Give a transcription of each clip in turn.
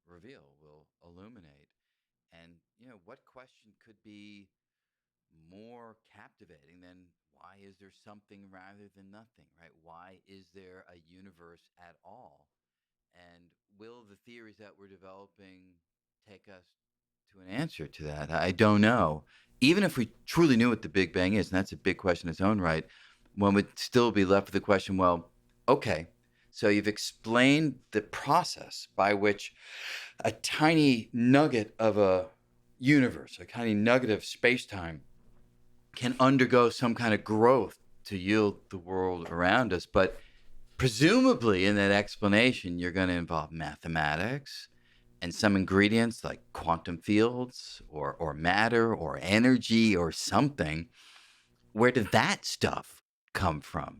reveal, will illuminate. And, what question could be more captivating than why is there something rather than nothing, right? Why is there a universe at all? And will the theories that we're developing take us to an answer to that? I don't know. Even if we truly knew what the Big Bang is, and that's a big question in its own right, one would still be left with the question, well, okay, so you've explained the process by which a tiny nugget of a universe, a tiny nugget of space time, can undergo some kind of growth to yield the world around us. But presumably, in that explanation, you're going to involve mathematics and some ingredients like quantum fields or matter or energy or something. Where did that stuff come from?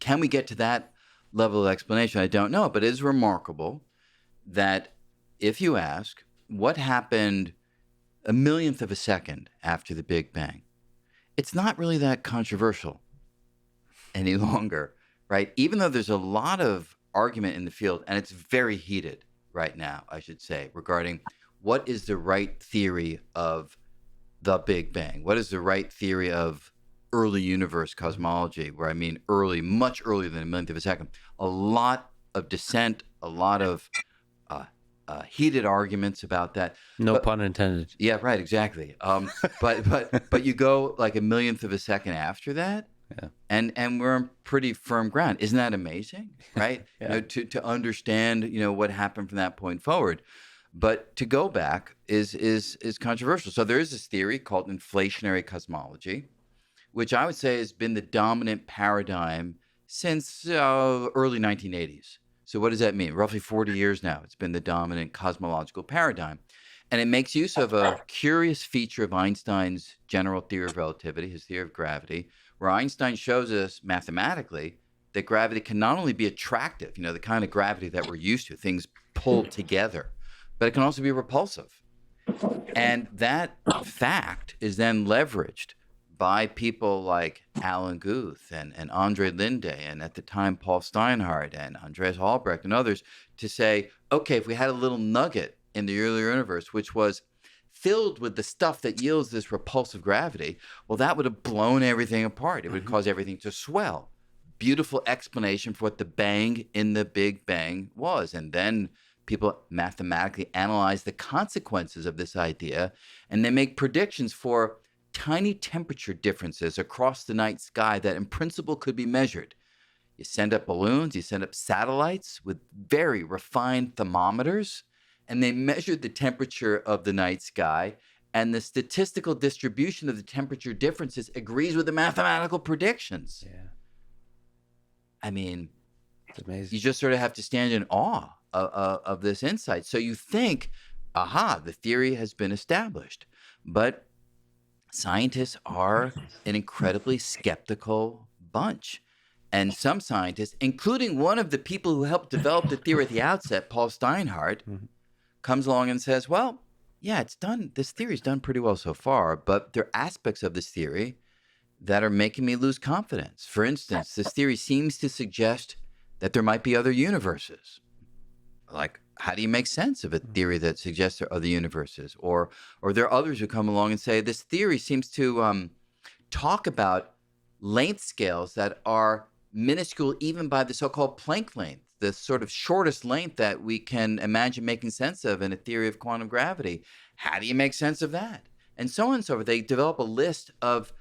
Can we get to that level of explanation? I don't know, but it is remarkable that if you ask what happened a millionth of a second after the Big Bang, it's not really that controversial any longer, right? Even though there's a lot of argument in the field, and it's very heated right now, I should say, regarding what is the right theory of the Big Bang? What is the right theory of early universe cosmology, where I mean early, much earlier than a millionth of a second? A lot of dissent, a lot of uh, heated arguments about that. No But pun intended. yeah, right, exactly. But you go like a millionth of a second after that, Yeah. and we're on pretty firm ground. Isn't that amazing, right? Yeah. To understand what happened from that point forward. But to go back is controversial. So there is this theory called inflationary cosmology, which I would say has been the dominant paradigm since early 1980s. So what does that mean? Roughly 40 years now, it's been the dominant cosmological paradigm. And it makes use of a curious feature of Einstein's general theory of relativity, his theory of gravity, where Einstein shows us mathematically that gravity can not only be attractive, the kind of gravity that we're used to, things pulled together, but it can also be repulsive. And that fact is then leveraged by people like Alan Guth and Andre Linde, and at the time Paul Steinhardt and Andreas Albrecht and others, to say, okay, if we had a little nugget in the earlier universe, which was filled with the stuff that yields this repulsive gravity, well, that would have blown everything apart. It would cause everything to swell. Beautiful explanation for what the bang in the Big Bang was. And then people mathematically analyze the consequences of this idea, and they make predictions for tiny temperature differences across the night sky that in principle could be measured. You send up balloons, you send up satellites with very refined thermometers, and they measured the temperature of the night sky, and the statistical distribution of the temperature differences agrees with the mathematical predictions. Yeah. I mean, It's amazing. you just sort of have to stand in awe of this insight. So you think, aha, the theory has been established. But scientists are an incredibly skeptical bunch. And some scientists, including one of the people who helped develop the theory at the outset, Paul Steinhardt, comes along and says, well, yeah, it's done. This theory's done pretty well so far, but there are aspects of this theory that are making me lose confidence. For instance, this theory seems to suggest that there might be other universes. Like, how do you make sense of a theory that suggests there are other universes? Or there are others who come along and say this theory seems to talk about length scales that are minuscule even by the so-called Planck length, the sort of shortest length that we can imagine making sense of in a theory of quantum gravity. How do you make sense of that? And so on and so forth. They develop a list of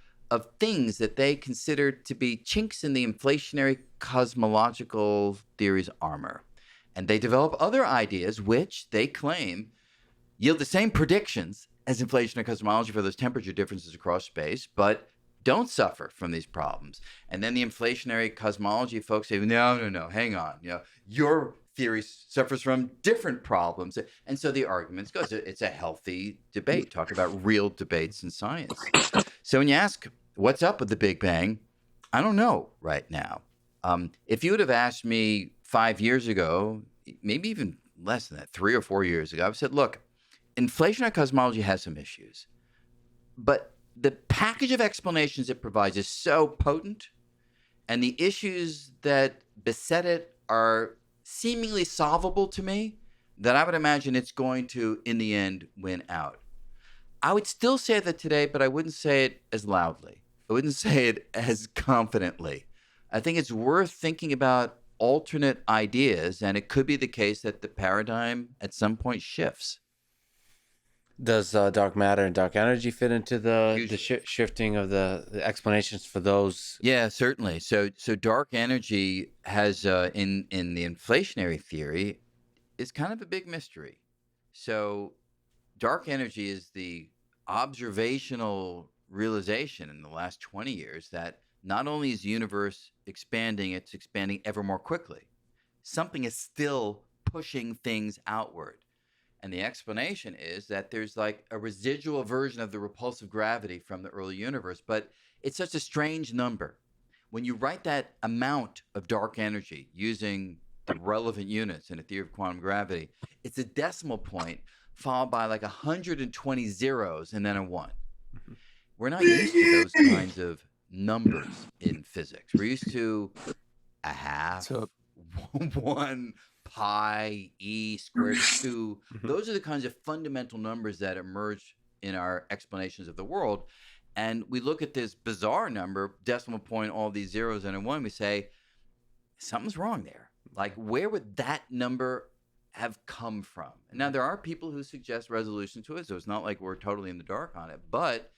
things that they consider to be chinks in the inflationary cosmological theory's armor. And they develop other ideas which they claim yield the same predictions as inflationary cosmology for those temperature differences across space, but don't suffer from these problems. And then the inflationary cosmology folks say, no, hang on. Your theory suffers from different problems. And so the arguments go. It's a healthy debate. Talk about real debates in science. So when you ask, what's up with the Big Bang? I don't know right now. If you would have asked me 5 years ago, maybe even less than that, 3 or 4 years ago, I've said, look, inflationary cosmology has some issues, but the package of explanations it provides is so potent, and the issues that beset it are seemingly solvable to me, that I would imagine it's going to, in the end, win out. I would still say that today, but I wouldn't say it as loudly. I wouldn't say it as confidently. I think it's worth thinking about alternate ideas, and it could be the case that the paradigm at some point shifts. Does dark matter and dark energy fit into the Hugely. shifting of the explanations for those? Yeah, certainly. So dark energy has in the inflationary theory is kind of a big mystery. So dark energy is the observational realization in the last 20 years that not only is the universe expanding, it's expanding ever more quickly. Something is still pushing things outward. And the explanation is that there's like a residual version of the repulsive gravity from the early universe, but it's such a strange number. When you write that amount of dark energy using the relevant units in a theory of quantum gravity, it's a decimal point followed by like 120 zeros and then a one. We're not used to those kinds of numbers in physics. We're used to a half, So 1 pi, e squared 2. mhm. Those are the kinds of fundamental numbers that emerge in our explanations of the world. And we look at this bizarre number, decimal point, all these zeros and a 1, we say, something's wrong there. Like, where would that number have come from? Now, there are people who suggest resolution to it, so it's not like we're totally in the dark on it. But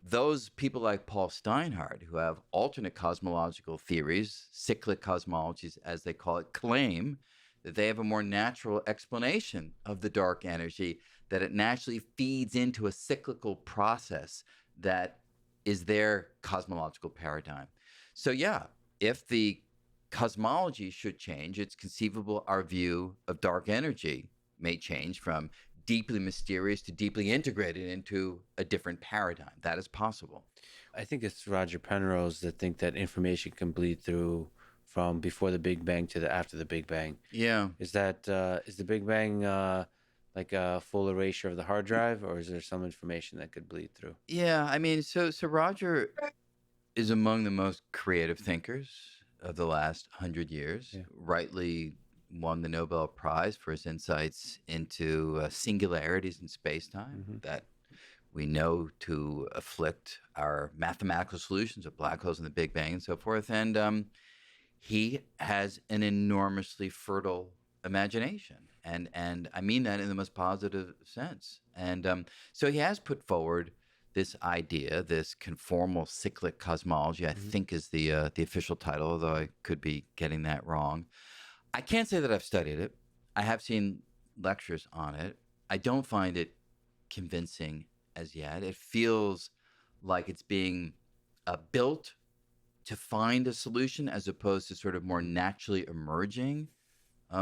those people like Paul Steinhardt, who have alternate cosmological theories, cyclic cosmologies, as they call it, claim that they have a more natural explanation of the dark energy, that it naturally feeds into a cyclical process that is their cosmological paradigm. So, yeah, if the cosmology should change, it's conceivable our view of dark energy may change from deeply mysterious to deeply integrated into a different paradigm. That is possible. I think it's Roger Penrose that think that information can bleed through from before the Big Bang to the after the Big Bang. Yeah. Is the Big Bang like a full erasure of the hard drive, or is there some information that could bleed through? Yeah. I mean, so Roger is among the most creative thinkers of the last 100 years, Yeah. rightly won the Nobel Prize for his insights into singularities in space-time Hmm. that we know to afflict our mathematical solutions of black holes and the Big Bang and so forth. And he has an enormously fertile imagination, and I mean that in the most positive sense. And so he has put forward this idea, this conformal cyclic cosmology. I Hmm. think is the official title, although I could be getting that wrong. I can't say that I've studied it. I have seen lectures on it. I don't find it convincing as yet. It feels like it's being built to find a solution as opposed to sort of more naturally emerging.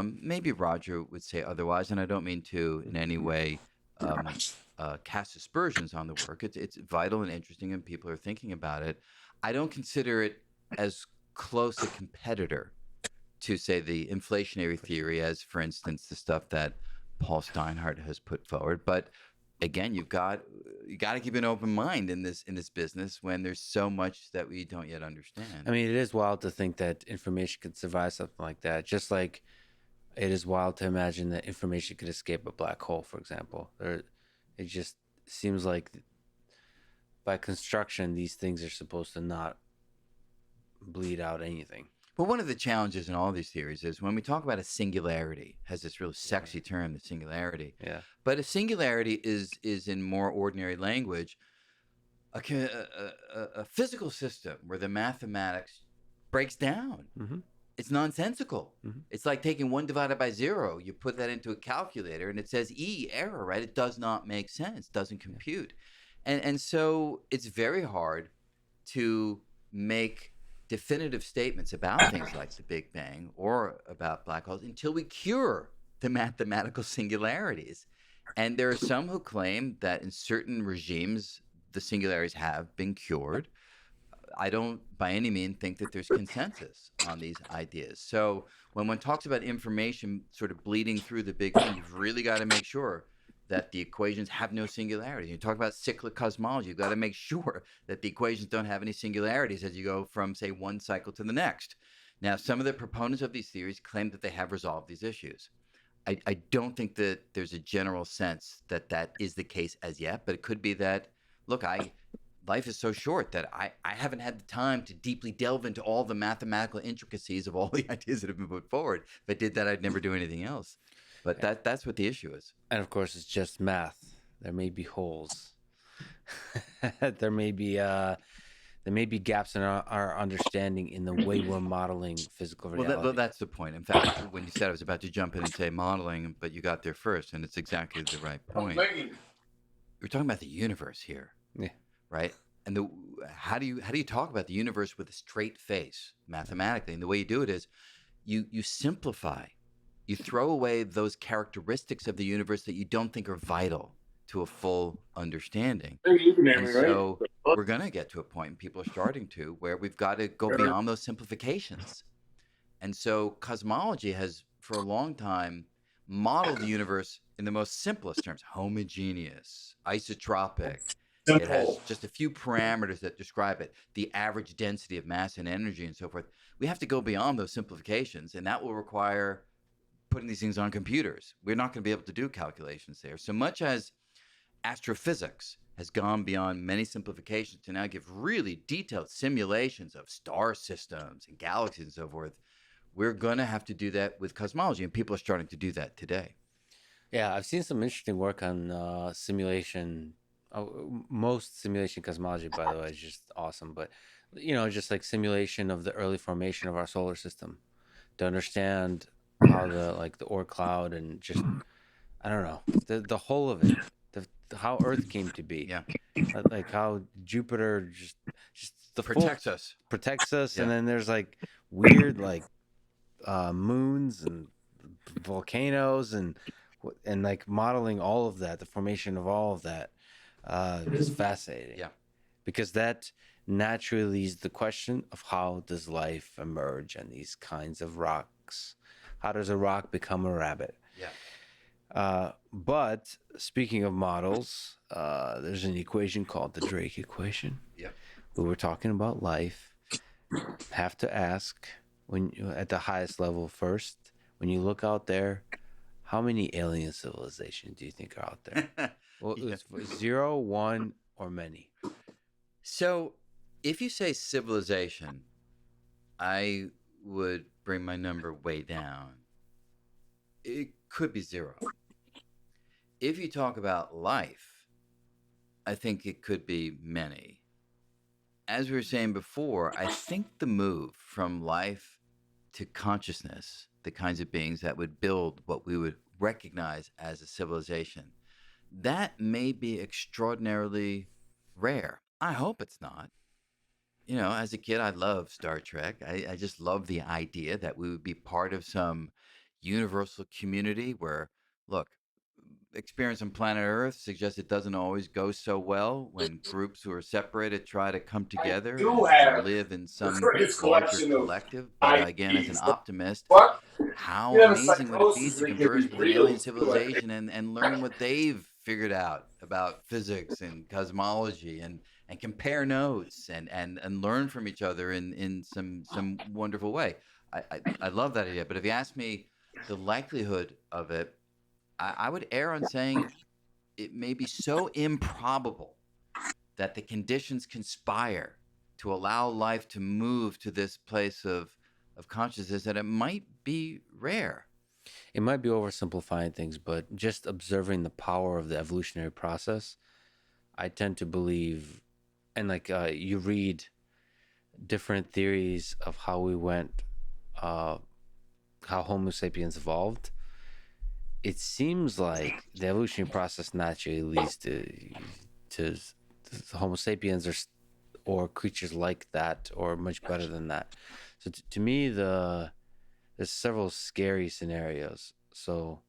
Maybe Roger would say otherwise, and I don't mean to in any way um, cast aspersions on the work. It's vital and interesting, and people are thinking about it. I don't consider it as close a competitor to, say, the inflationary theory as, for instance, the stuff that Paul Steinhardt has put forward. But again, you got to keep an open mind in this business when there's so much that we don't yet understand. I mean, it is wild to think that information could survive something like that. Just like it is wild to imagine that information could escape a black hole, for example. It just seems like by construction, these things are supposed to not bleed out anything. But one of the challenges in all these theories is when we talk about a singularity, has this really sexy term, the singularity. Yeah. But a singularity is in more ordinary language a physical system where the mathematics breaks down. Mm-hmm. It's nonsensical. Mm-hmm. It's like taking 1 divided by 0. You put that into a calculator and it says error, right? It does not make sense, doesn't compute. And so it's very hard to make definitive statements about things like the Big Bang or about black holes until we cure the mathematical singularities. And there are some who claim that in certain regimes, the singularities have been cured. I don't by any means think that there's consensus on these ideas. So when one talks about information sort of bleeding through the Big Bang, you've really got to make sure that the equations have no singularities. You talk about cyclic cosmology, you've got to make sure that the equations don't have any singularities as you go from, say, one cycle to the next. Now, some of the proponents of these theories claim that they have resolved these issues. I don't think that there's a general sense that that is the case as yet, but it could be that, look, life is so short that I haven't had the time to deeply delve into all the mathematical intricacies of all the ideas that have been put forward. If I did that, I'd never do anything else. But that's what the issue is. And of course, it's just math. There may be holes. There may be gaps in our understanding in the way we're modeling physical Well, reality. that's the point. In fact, when you said I was about to jump in and say modeling, but you got there first, and it's exactly the right point. We're talking about the universe here, Yeah. right? And the how do you talk about the universe with a straight face mathematically? And the way you do it is you simplify. You throw away those characteristics of the universe that you don't think are vital to a full understanding. Hey, you can hear And me, right? so we're going to get to a point, and people are starting to, where we've got to go beyond those simplifications. And so cosmology has, for a long time, modeled the universe in the most simplest terms: homogeneous, isotropic. It has Simple. just a few parameters that describe it, the average density of mass and energy, and so forth. We have to go beyond those simplifications, and that will require putting these things on computers. We're not going to be able to do calculations there. So much as astrophysics has gone beyond many simplifications to now give really detailed simulations of star systems and galaxies and so forth, we're going to have to do that with cosmology, and people are starting to do that today. Yeah, I've seen some interesting work on simulation. Most simulation cosmology, by the way, is just awesome. But just like simulation of the early formation of our solar system to understand how the Oort cloud and just I don't know the whole of it, how Earth came to be, Yeah, like how Jupiter just the full protects us. protects us, and Yeah, then there's like weird moons and volcanoes and like modeling all of that, the formation of all of that is fascinating yeah, because that naturally leads the question of how does life emerge on these kinds of rocks? How does a rock become a rabbit? yeah, But speaking of models, there's an equation called the Drake equation. yeah. We were talking about life. Have to ask when at the highest level first, when you look out there, how many alien civilizations do you think are out there? Well, Yeah. it's 0, 1, or many. So if you say civilization, I would bring my number way down. It could be zero. If you talk about life, I think it could be many. As we were saying before, I think the move from life to consciousness, the kinds of beings that would build what we would recognize as a civilization, that may be extraordinarily rare. I hope it's not. As a kid, I loved Star Trek. I just love the idea that we would be part of some universal community where, look, experience on planet Earth suggests it doesn't always go so well when groups who are separated try to come I together do and have live in the some greatest larger collection of collective. But again, as an IDs. optimist, But how you have a amazing would it be psychosis to that can be converse with an real alien too. I think. civilization and learn what they've figured out about physics and cosmology and compare notes and learn from each other in some wonderful way. I love that idea. But if you ask me the likelihood of it, I would err on saying it may be so improbable that the conditions conspire to allow life to move to this place of consciousness that it might be rare. It might be oversimplifying things, but just observing the power of the evolutionary process, I tend to believe, and you read different theories of how we went, uh, how Homo sapiens evolved. It seems like the evolutionary process naturally leads to Homo sapiens or creatures like that or much better than that. So to me, there's several scary scenarios. So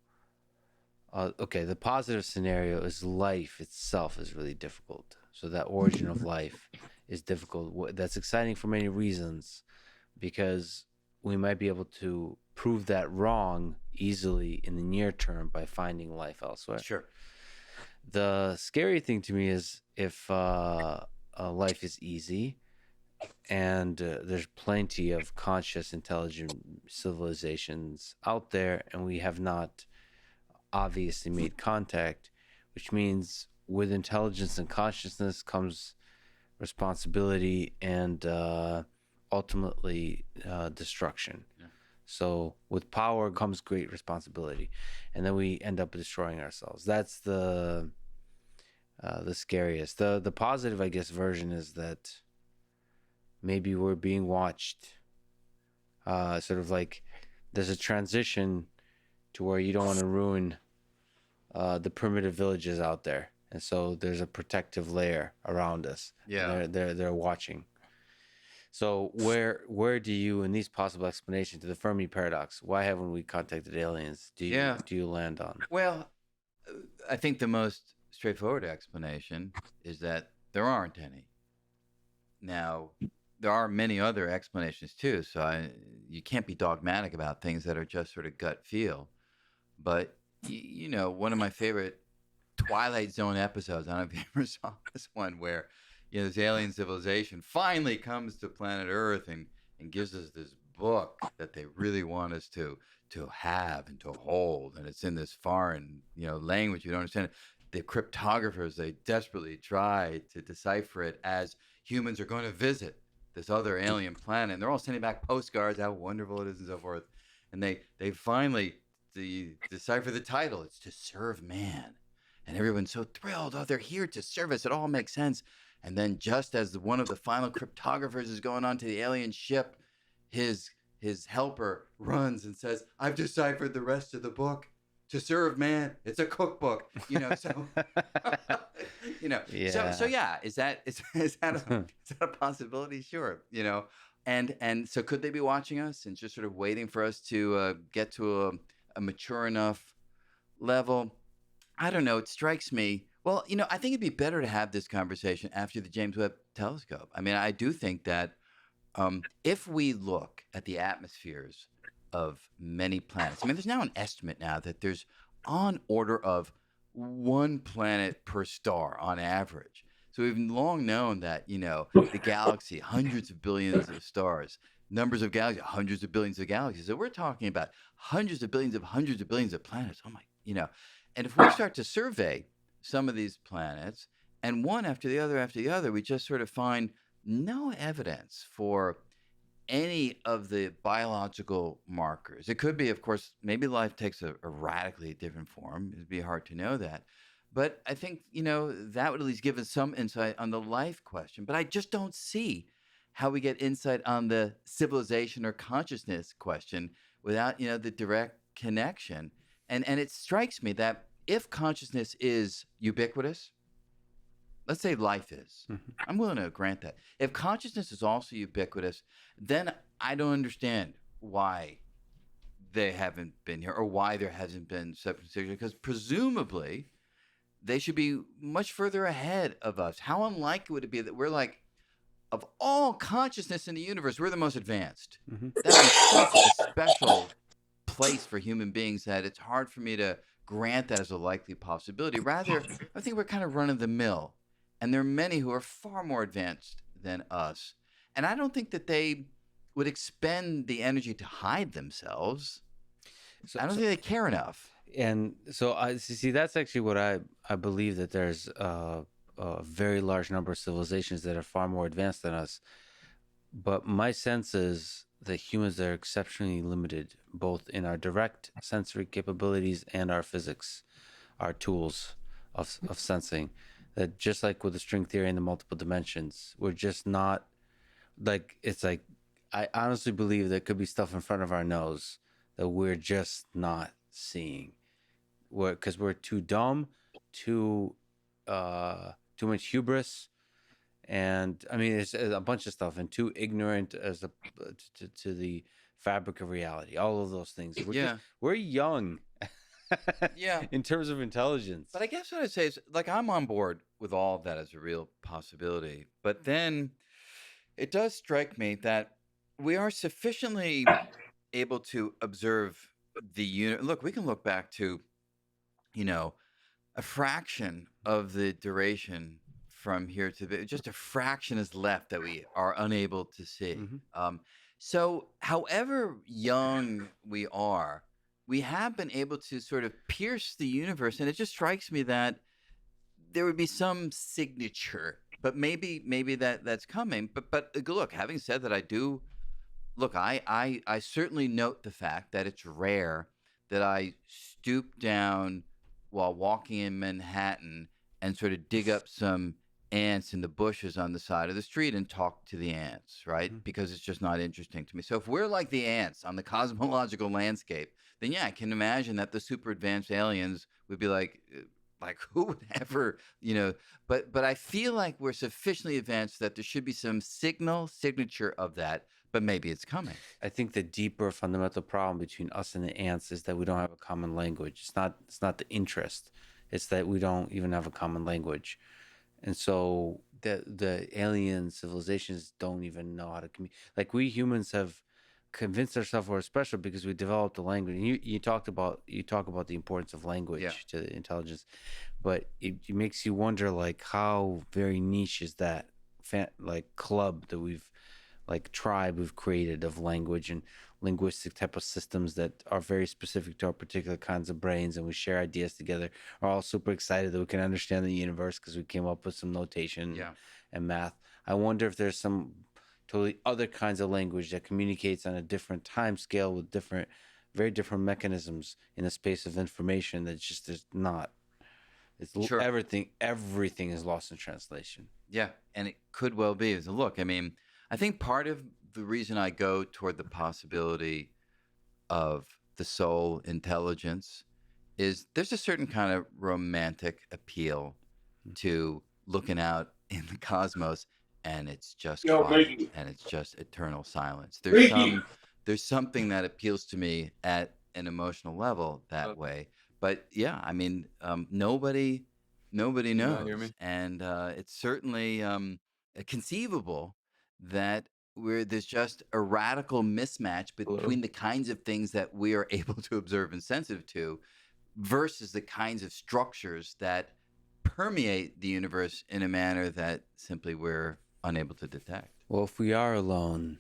okay, the positive scenario is life itself is really difficult. So that origin of life is difficult. That's exciting for many reasons because we might be able to prove that wrong easily in the near term by finding life elsewhere. Sure. The scary thing to me is if life is easy and there's plenty of conscious, intelligent civilizations out there, and we have not obviously made contact, which means with intelligence and consciousness comes responsibility and ultimately destruction. Yeah. So with power comes great responsibility, and then we end up destroying ourselves. That's the scariest. The positive, I guess, version is that maybe we're being watched. Sort of like there's a transition to where you don't want to ruin the primitive villages out there, and so there's a protective layer around us, and Yeah. they're watching. So where do you, in these possible explanations to the Fermi paradox, why haven't we contacted aliens? Yeah. Do you land on? Well, I think the most straightforward explanation is that there aren't any. Now, there are many other explanations too, so you can't be dogmatic about things that are just sort of gut feel. But one of my favorite Twilight Zone episodes. I don't know if you ever saw this one where this alien civilization finally comes to planet Earth and gives us this book that they really want us to have and to hold, and it's in this foreign language you don't understand. The cryptographers, they desperately try to decipher it as humans are going to visit this other alien planet, and they're all sending back postcards how wonderful it is and so forth. And they finally decipher the title. It's To Serve Man, and everyone's so thrilled. Oh, they're here to serve us. It all makes sense. And then, just as one of the final cryptographers is going on to the alien ship, his his helper runs and says, "I've deciphered the rest of the book. To serve man. It's a cookbook." So so Yeah. yeah. Is that a possibility? Sure. And so could they be watching us and just sort of waiting for us to get to a mature enough level? I don't know. It strikes me. Well, I think it'd be better to have this conversation after the James Webb Telescope. I mean, I do think that if we look at the atmospheres of many planets, I mean, there's now an estimate now that there's on order of one planet per star on average. So we've long known that, the galaxy, hundreds of billions of stars, numbers of galaxies, hundreds of billions of galaxies. So we're talking about hundreds of billions of planets. Oh my, and if we start to survey some of these planets, and one after the other, we just sort of find no evidence for any of the biological markers. It could be, of course, maybe life takes a radically different form. It'd be hard to know that. But I think, that would at least give us some insight on the life question. But I just don't see how we get insight on the civilization or consciousness question without, the direct connection. And it strikes me that if consciousness is ubiquitous, let's say life is. Mhm. I'm willing to grant that. If consciousness is also ubiquitous, then I don't understand why they haven't been here or why there hasn't been separate because presumably they should be much further ahead of us. How unlikely would it be that we're like, of all consciousness in the universe, we're the most advanced? Mhm. That would be such a special place for human beings that it's hard for me to grant that as a likely possibility. Rather, I think we're kind of run of the mill. And there are many who are far more advanced than us. And I don't think that they would expend the energy to hide themselves. So, I don't so think they care enough. and so I see. That's actually what I believe, that there's a very large number of civilizations that are far more advanced than us. But my sense is that humans are exceptionally limited, both in our direct sensory capabilities and our physics, our tools of sensing. That just like with the string theory and the multiple dimensions, we're just not, like, it's like, I honestly believe there could be stuff in front of our nose that we're just not seeing. Because we're too dumb, too too much hubris, and I mean it's a bunch of stuff, and too ignorant as to the fabric of reality. All of those things. Yeah. We're young Yeah. in terms of intelligence. But I guess what I'd say is, like, I'm on board with all of that as a real possibility. But then it does strike me that we are sufficiently able to observe the unit. Look, we can look back to, you know, a fraction of the duration from here to just a fraction is left that we are unable to see. Hmm. So, however young we are, we have been able to sort of pierce the universe, and it just strikes me that there would be some signature, but maybe that's coming. But look, having said that, I do look. I certainly note the fact that it's rare that I stoop down while walking in Manhattan and sort of dig up some ants in the bushes on the side of the street and talk to the ants, right? Mhm. Because it's just not interesting to me. So if we're like the ants on the cosmological landscape, then yeah, I can imagine that the super advanced aliens would be like who would ever, but I feel like we're sufficiently advanced that there should be some signature of that, but maybe it's coming. I think the deeper fundamental problem between us and the ants is that we don't have a common language. It's not the interest. It's that we don't even have a common language. And so the alien civilizations don't even know how to communicate. Like we humans have convinced ourselves we're special because we developed a language. And you talk about the importance of Yeah, language to the intelligence, but it makes you wonder like how very niche is that like club that we've like tribe we've created of language and linguistic type of systems that are very specific to our particular kinds of brains, and we share ideas together. Are all super excited that we can understand the universe because we came up with some notation yeah. and math. I wonder if there's some totally other kinds of language that communicates on a different time scale with different, very different mechanisms in the space of information that just is not. Sure. Everything is lost in translation. Yeah, and it could well be. So look, I mean, I think part of the reason I go toward the possibility of the soul intelligence is there's a certain kind of romantic appeal to looking out in the cosmos, and it's just Yo, quiet Mikey. and it's just eternal silence. Mikey. There's something that appeals to me at an emotional level that way. But yeah, I mean, nobody Can you not hear knows, me? and it's certainly conceivable that there's just a radical mismatch Hello? between the kinds of things that we are able to observe and sensitive to versus the kinds of structures that permeate the universe in a manner that simply we're unable to detect. Well, if we are alone,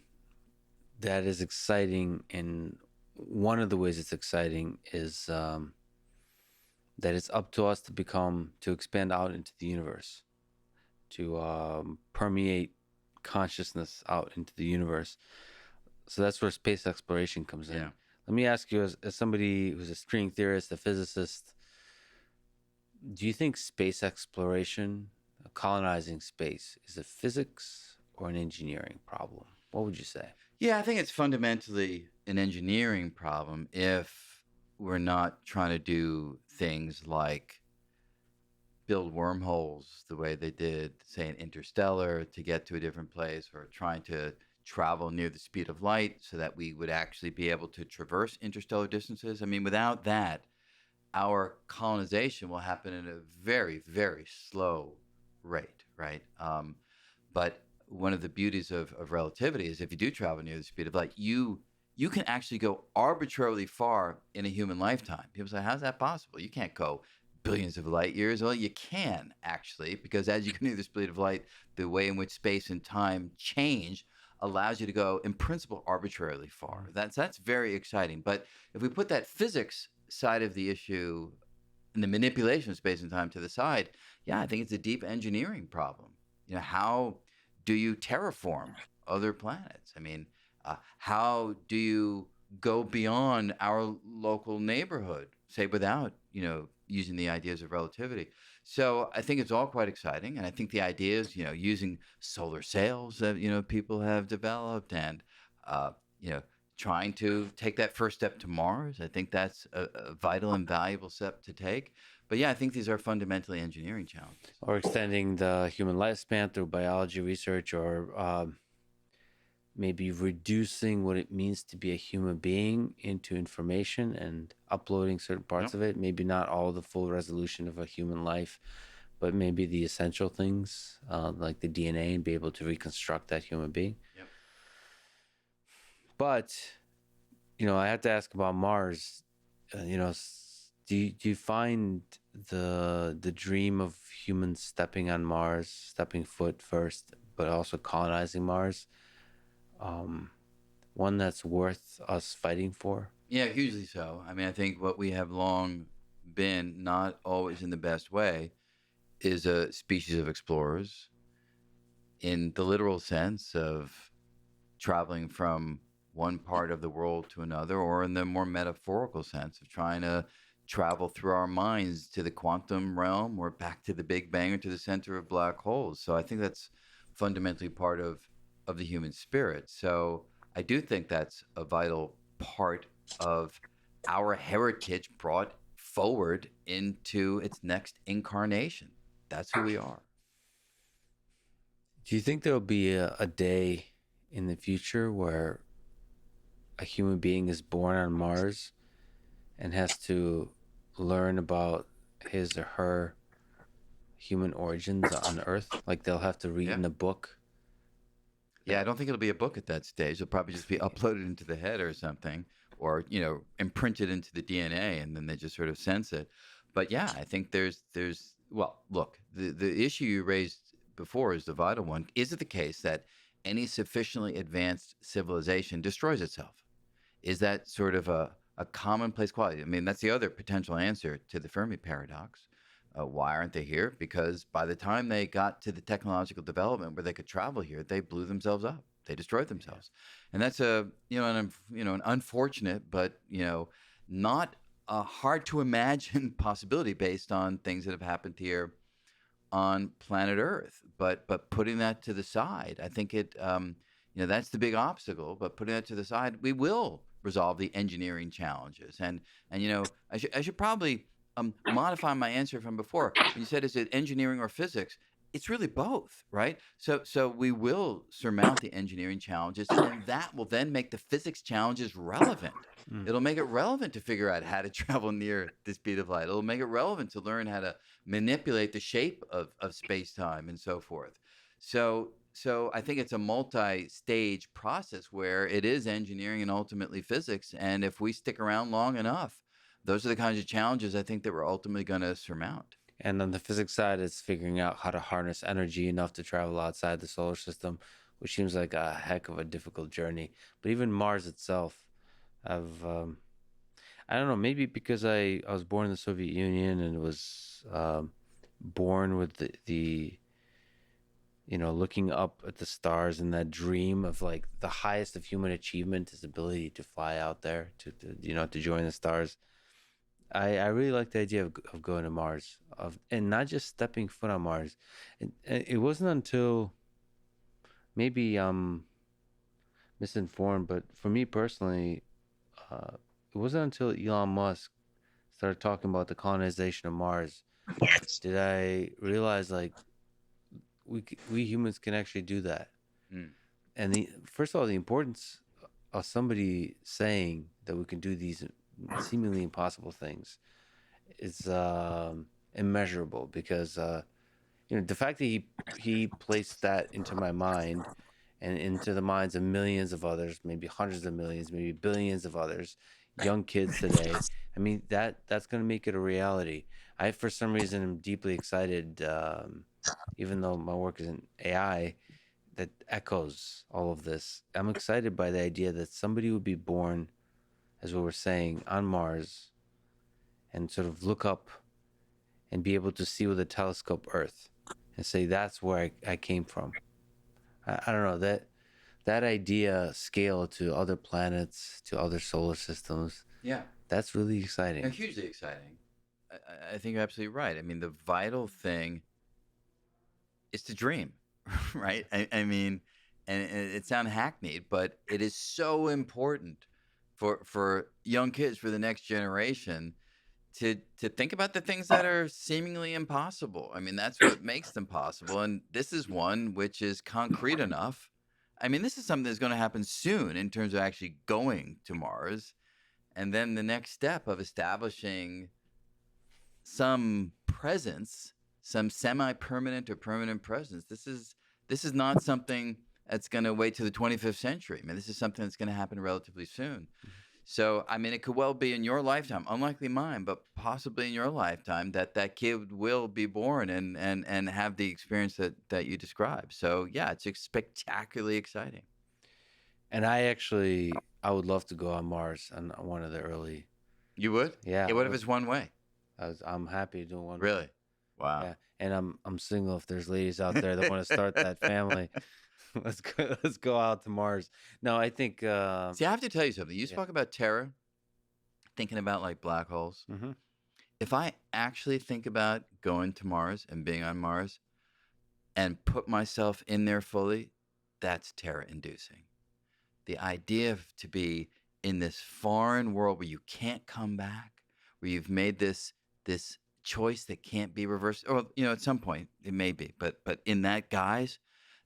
that is exciting. And one of the ways it's exciting is that it's up to us to expand out into the universe, to permeate consciousness out into the universe. So that's where space exploration comes Yeah. in. Let me ask you, as somebody who's a string theorist, a physicist, do you think space exploration, colonizing space, is a physics or an engineering problem? What would you say? Yeah, I think it's fundamentally an engineering problem if we're not trying to do things like build wormholes the way they did, say, in Interstellar to get to a different place, or trying to travel near the speed of light so that we would actually be able to traverse interstellar distances. I mean, without that, our colonization will happen at a very, very slow rate, right? But one of the beauties of relativity is if you do travel near the speed of light, you can actually go arbitrarily far in a human lifetime. People say, how's that possible? You can't go billions of light years. Well, you can actually, because as you go near the speed of light, the way in which space and time change allows you to go, in principle, arbitrarily far. That's very exciting. But if we put that physics side of the issue and the manipulation of space and time to the side, yeah, I think it's a deep engineering problem. How do you terraform other planets? I mean, how do you go beyond our local neighborhood, say, without using the ideas of relativity? So I think it's all quite exciting, and I think the ideas, using solar sails that people have developed, and uh, you know trying to take that first step to Mars. I think that's a vital and valuable step to take. But yeah, I think these are fundamentally engineering challenges. Or extending the human lifespan through biology research, or maybe reducing what it means to be a human being into information and uploading certain parts Yep. of it. Maybe not all the full resolution of a human life, but maybe the essential things like the DNA, and be able to reconstruct that human being. Yep. But I have to ask about Mars. Do you find the dream of humans stepping on Mars, stepping foot first, but also colonizing Mars, one that's worth us fighting for? Yeah, hugely so. I mean, I think what we have long been, not always in the best way, is a species of explorers in the literal sense of traveling from one part of the world to another, or in the more metaphorical sense of trying to travel through our minds to the quantum realm or back to the Big Bang or to the center of black holes. So I think that's fundamentally part of the human spirit. So I do think that's a vital part of our heritage brought forward into its next incarnation. That's who we are. Do you think there'll be a day in the future where a human being is born on Mars and has to learn about his or her human origins on Earth? Like they'll have to read Yeah. in a book. Yeah, I don't think it'll be a book at that stage. It'll probably just be uploaded into the head or something, or imprinted into the DNA, and then they just sort of sense it. But yeah, I think there's well, look, the issue you raised before is the vital one. Is it the case that any sufficiently advanced civilization destroys itself? Is that sort of a commonplace quality? I mean, that's the other potential answer to the Fermi paradox. Why aren't they here? Because by the time they got to the technological development where they could travel here, they blew themselves up. They destroyed Yeah. themselves, and that's an unfortunate, but not a hard to imagine possibility based on things that have happened here on planet Earth. But putting that to the side, I think that's the big obstacle. But putting that to the side, we will resolve the engineering challenges. And I should probably modify my answer from before when you said is it engineering or physics. It's really both, right? So we will surmount the engineering challenges, and that will then make the physics challenges relevant. Mm. It'll make it relevant to figure out how to travel near the speed of light. It'll make it relevant to learn how to manipulate the shape of space time and so forth. So I think it's a multi-stage process where it is engineering and ultimately physics. And if we stick around long enough, those are the kinds of challenges I think that we're ultimately going to surmount. And on the physics side, it's figuring out how to harness energy enough to travel outside the solar system, which seems like a heck of a difficult journey. But even Mars itself, I've I don't know, maybe because I was born in the Soviet Union and was born with the looking up at the stars and that dream of like the highest of human achievement is ability to fly out there to join the stars. I really like the idea of going to Mars of and not just stepping foot on Mars. And it wasn't until maybe misinformed, but for me personally, uh, it wasn't until Elon Musk started talking about the colonization of Mars did I realize like we humans can actually do that. Mm. And the first of all, the importance of somebody saying that we can do these seemingly impossible things is immeasurable because the fact that he placed that into my mind and into the minds of millions of others, maybe hundreds of millions, maybe billions of others, young kids today. I mean that's going to make it a reality. I for some reason am deeply excited, even though my work is in AI, that echoes all of this. I'm excited by the idea that somebody would be born, as we were saying, on Mars and sort of look up and be able to see with a telescope Earth and say that's where I came from. I don't know that idea scale to other planets, to other solar systems. Yeah, That's really exciting. hugely exciting. I think you're absolutely right. I mean, the vital thing is to dream, right? I mean, and it sounds hackneyed, but it is so important for young kids, for the next generation, to think about the things that are seemingly impossible. I mean, that's what makes them possible, and this is one which is concrete enough. I mean, this is something that's going to happen soon in terms of actually going to Mars, and then the next step of establishing some presence, some semi-permanent or permanent presence. This is not something that's going to wait to the 25th century. I mean, this is something that's going to happen relatively soon. So, I mean, it could well be in your lifetime, unlikely mine, but possibly in your lifetime that kid will be born and have the experience that you described. So, yeah, it's spectacularly exciting. And I actually I would love to go on Mars on one of the early. You would? Yeah, Yeah, what if it's one way? I'm happy to do one way. Really? Wow. Yeah, and I'm single. If there's ladies out there that want to start that family, let's go out to Mars. No, I think See, I have to tell you something. You yeah. spoke about terror, thinking about like black holes. Hmm. If I actually think about going to Mars and being on Mars and put myself in there fully, that's terror inducing. The idea of to be in this foreign world where you can't come back, where you've made this choice that can't be reversed, or at some point it may be, but in that guise,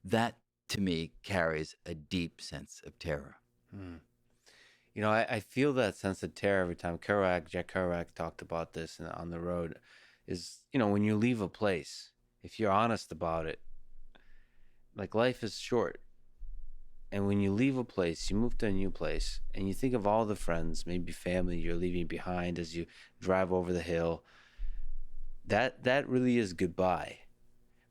that to me carries a deep sense of terror. Hmm. I feel that sense of terror every time. Jack Kerouac talked about this on the road. Is when you leave a place, if you're honest about it, like life is short. And when you leave a place, you move to a new place, and you think of all the friends, maybe family you're leaving behind as you drive over the hill. That really is goodbye.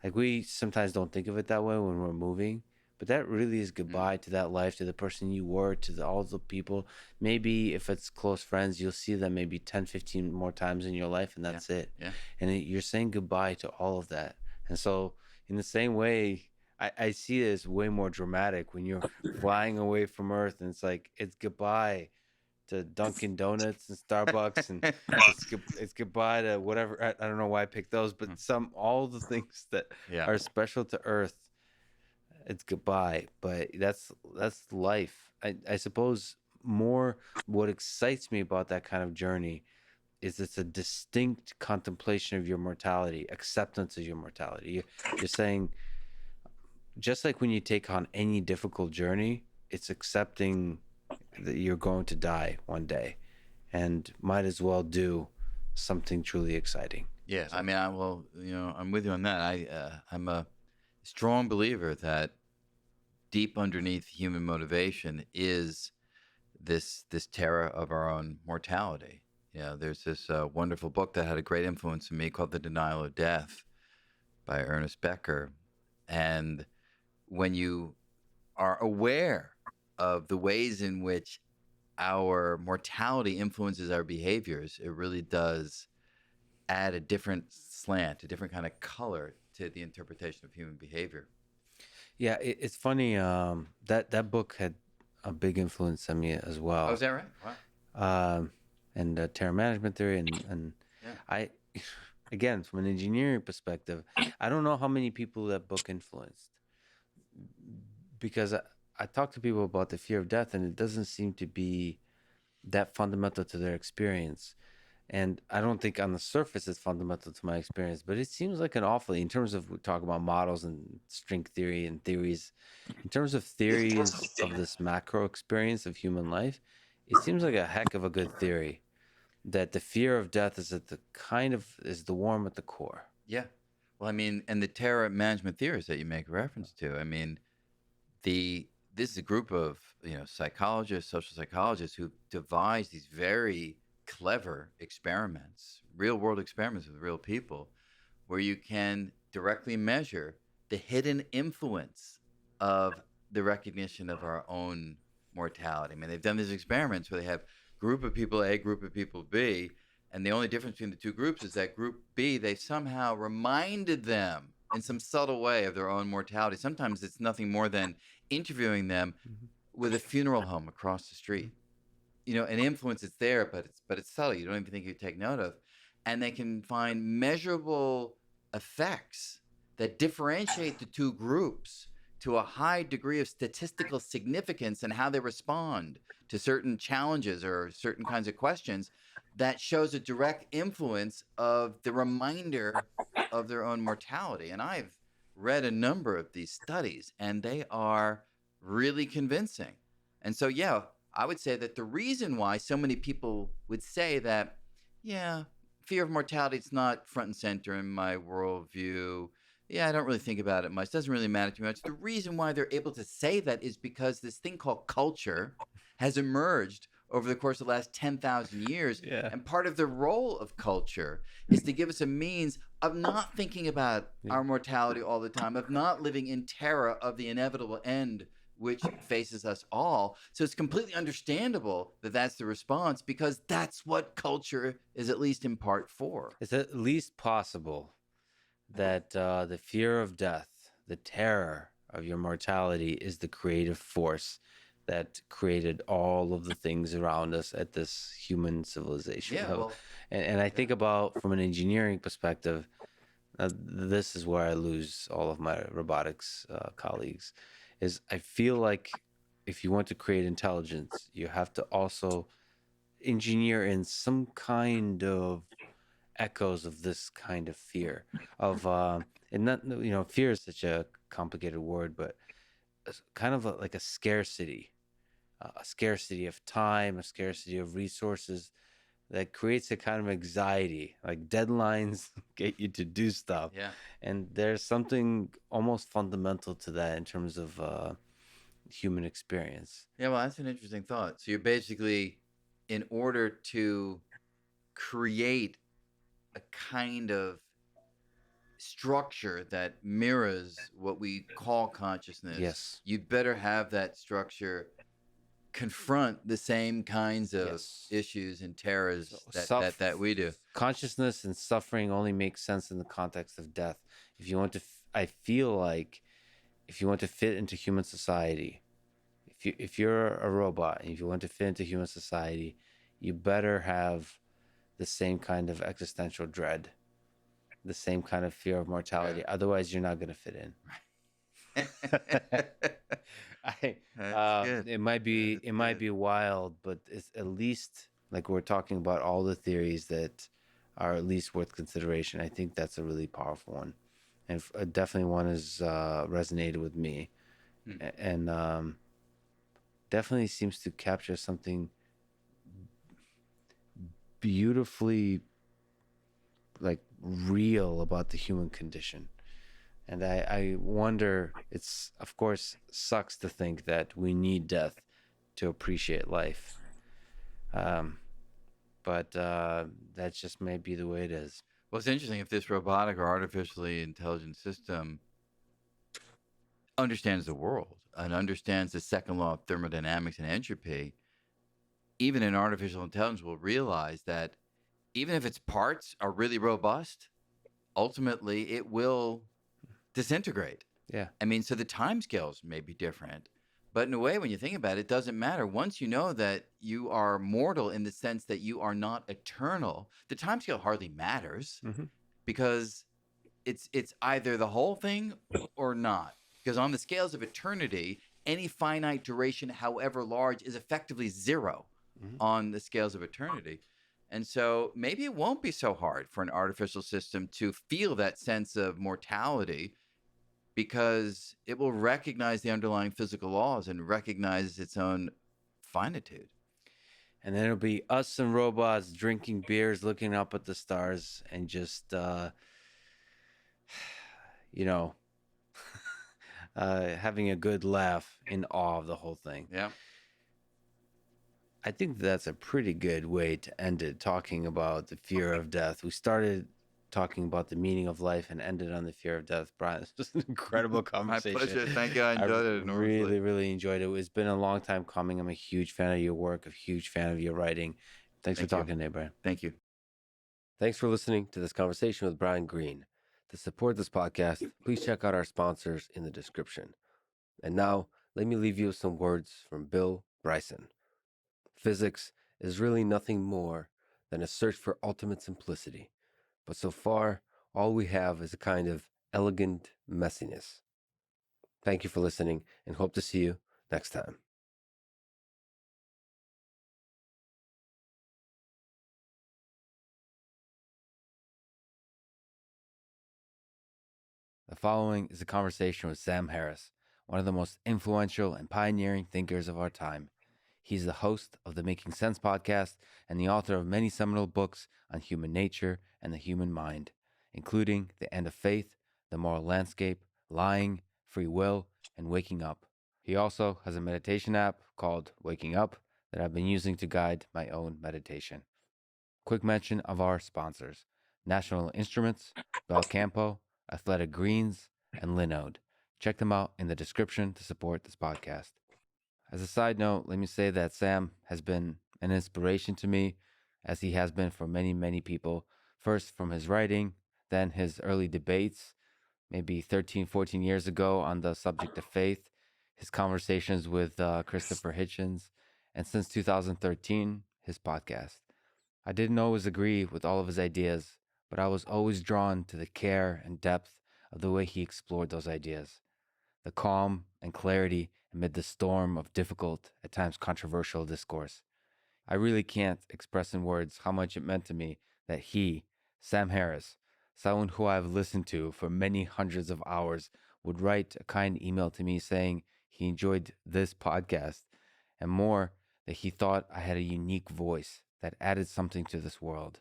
Like we sometimes don't think of it that way when we're moving, but that really is Mm. goodbye to that life, to the person you were, all the people. Maybe if it's close friends, you'll see them maybe 10, 15 more times in your life, and Yeah, that's it. yeah, And you're saying goodbye to all of that. And so, in the same way, I see it as way more dramatic when you're flying away from Earth, and it's goodbye to Dunkin' Donuts and Starbucks, and it's goodbye to whatever. I don't know why I picked those, but all the things that yeah. are special to Earth, it's goodbye. But that's life. I suppose more what excites me about that kind of journey is it's a distinct contemplation of your mortality, acceptance of your mortality. You're saying, just like when you take on any difficult journey, it's accepting that you're going to die one day and might as well do something truly exciting. Yeah, I So, mean, I'm with you on that. I'm a strong believer that deep underneath human motivation is this terror of our own mortality. There's this wonderful book that had a great influence on me called The Denial of Death by Ernest Becker. And when you are aware of the ways in which our mortality influences our behaviors, it really does add a different slant, a different kind of color to the interpretation of human behavior. yeah, it's funny. That book had a big influence on me as Oh, is well. that right? Wow. Um, and terror management theory, and Yeah. I, again, from an engineering perspective, I don't know how many people that book influenced, because I talk to people about the fear of death, and it doesn't seem to be that fundamental to their experience. And I don't think on the surface it's fundamental to my experience, but it seems like an awfully, in terms of we talk about models and string theory and theories, in terms of theories of this macro experience of human life, it seems like a heck of a good theory that the fear of death is at the is the worm at the core. Yeah. Well, I mean, and the terror management theories that you make reference to, I mean, this is a group of psychologists, social psychologists who devised these very clever experiments, real world experiments with real people, where you can directly measure the hidden influence of the recognition of our own mortality. I mean, they've done these experiments where they have group of people A, group of people B, and the only difference between the two groups is that group B, they somehow reminded them in some subtle way of their own mortality. Sometimes it's nothing more than interviewing them Mm-hmm. with a funeral home across the street. An influence is there, but it's subtle. You don't even think you take note of, and they can find measurable effects that differentiate the two groups to a high degree of statistical significance in how they respond to certain challenges or certain kinds of questions that shows a direct influence of the reminder of their own mortality. And I've read a number of these studies, and they are really convincing. And so, yeah, I would say that the reason why so many people would say that, yeah, fear of mortality is not front and center in my worldview. Yeah, I don't really think about it much. Doesn't really matter too much. The reason why they're able to say that is because this thing called culture has emerged over the course of the last 10,000 years. Yeah. And part of the role of culture is to give us a means of not thinking about Yeah. our mortality all the time, of not living in terror of the inevitable end which faces us all. So it's completely understandable that that's the response, because that's what culture is at least in part for. It's at least possible that the fear of death, the terror of your mortality, is the creative force that created all of the things around us at this human civilization. Yeah, well, And I think about from an engineering perspective, this is where I lose all of my robotics colleagues. Is I feel like if you want to create intelligence, you have to also engineer in some kind of echoes of this kind of fear of and not, fear is such a complicated word, but kind of like a scarcity of time, a scarcity of resources that creates a kind of anxiety. Like deadlines get you to do stuff, yeah. and there's something almost fundamental to that in terms of human experience. Yeah, well, that's an interesting thought. So you're basically, in order to create a kind of structure that mirrors what we call consciousness, Yes. you'd better have that structure confront the same kinds of Yes. issues and So terrors that we do. consciousness and suffering only makes sense in the context of death. If you want to, I feel like if you want to fit into human society, if you're a robot and if you want to fit into human society, you better have the same kind of existential dread, the same kind of fear of Yeah. mortality. Otherwise, you're not going to fit in. I That's good. it might be That's it might good. be wild, but it's at least like we're talking about all the theories that are at least worth consideration. I think that's a really powerful one, and definitely one has resonated with me, Hmm. and definitely seems to capture something beautifully like real about the human condition. And I wonder, it's of course sucks to think that we need death to appreciate life. Um, but that just may be the way it is. Well, it's interesting, if this robotic or artificially intelligent system understands the world and understands the second law of thermodynamics and entropy, even an artificial intelligence will realize that even if its parts are really robust, ultimately it will disintegrate. Yeah. I mean, so the timescales may be different, but in a way, when you think about it, it doesn't matter. Once you know that you are mortal in the sense that you are not eternal, the timescale hardly matters, Mm-hmm. because it's either the whole thing or not. Because on the scales of eternity, any finite duration, however large, is effectively zero Mm-hmm. on the scales of eternity. And so maybe it won't be so hard for an artificial system to feel that sense of mortality, because it will recognize the underlying physical laws and recognize its own finitude. And then it'll be us and robots drinking beers, looking up at the stars, and just you know, having a good laugh in awe of the whole thing. Yeah. I think that's a pretty good way to end it, talking about the fear of death. We started talking about the meaning of life and ended on the fear of death. Brian, it's just an incredible My conversation. pleasure. Thank you. I I enjoyed it enormously. really, really enjoyed it. It's been a long time coming. I'm a huge fan of your work, a huge fan of your writing. Thanks for Thank you. talking today, Brian. Thank you. Thanks for listening to this conversation with Brian Green. To support this podcast, please check out our sponsors in the description. And now, let me leave you with some words from Bill Bryson. Physics is really nothing more than a search for ultimate simplicity. But so far, all we have is a kind of elegant messiness. Thank you for listening and hope to see you next time. The following is a conversation with Sam Harris, one of the most influential and pioneering thinkers of our time. He's the host of the Making Sense podcast and the author of many seminal books on human nature and the human mind, including The End of Faith, The Moral Landscape, Lying, Free Will, and Waking Up. He also has a meditation app called Waking Up that I've been using to guide my own meditation. Quick mention of our sponsors: National Instruments, Belcampo, Athletic Greens, and Linode. Check them out in the description to support this podcast. As a side note, let me say that Sam has been an inspiration to me, as he has been for many, many people. First, from his writing, then his early debates, maybe 13, 14 years ago on the subject of faith, his conversations with Christopher Hitchens, and since 2013, his podcast. I didn't always agree with all of his ideas, but I was always drawn to the care and depth of the way he explored those ideas, the calm and clarity amid the storm of difficult, at times controversial discourse. I really can't express in words how much it meant to me that he, Sam Harris, someone who I've listened to for many hundreds of hours, would write a kind email to me saying he enjoyed this podcast and more, that he thought I had a unique voice that added something to this world.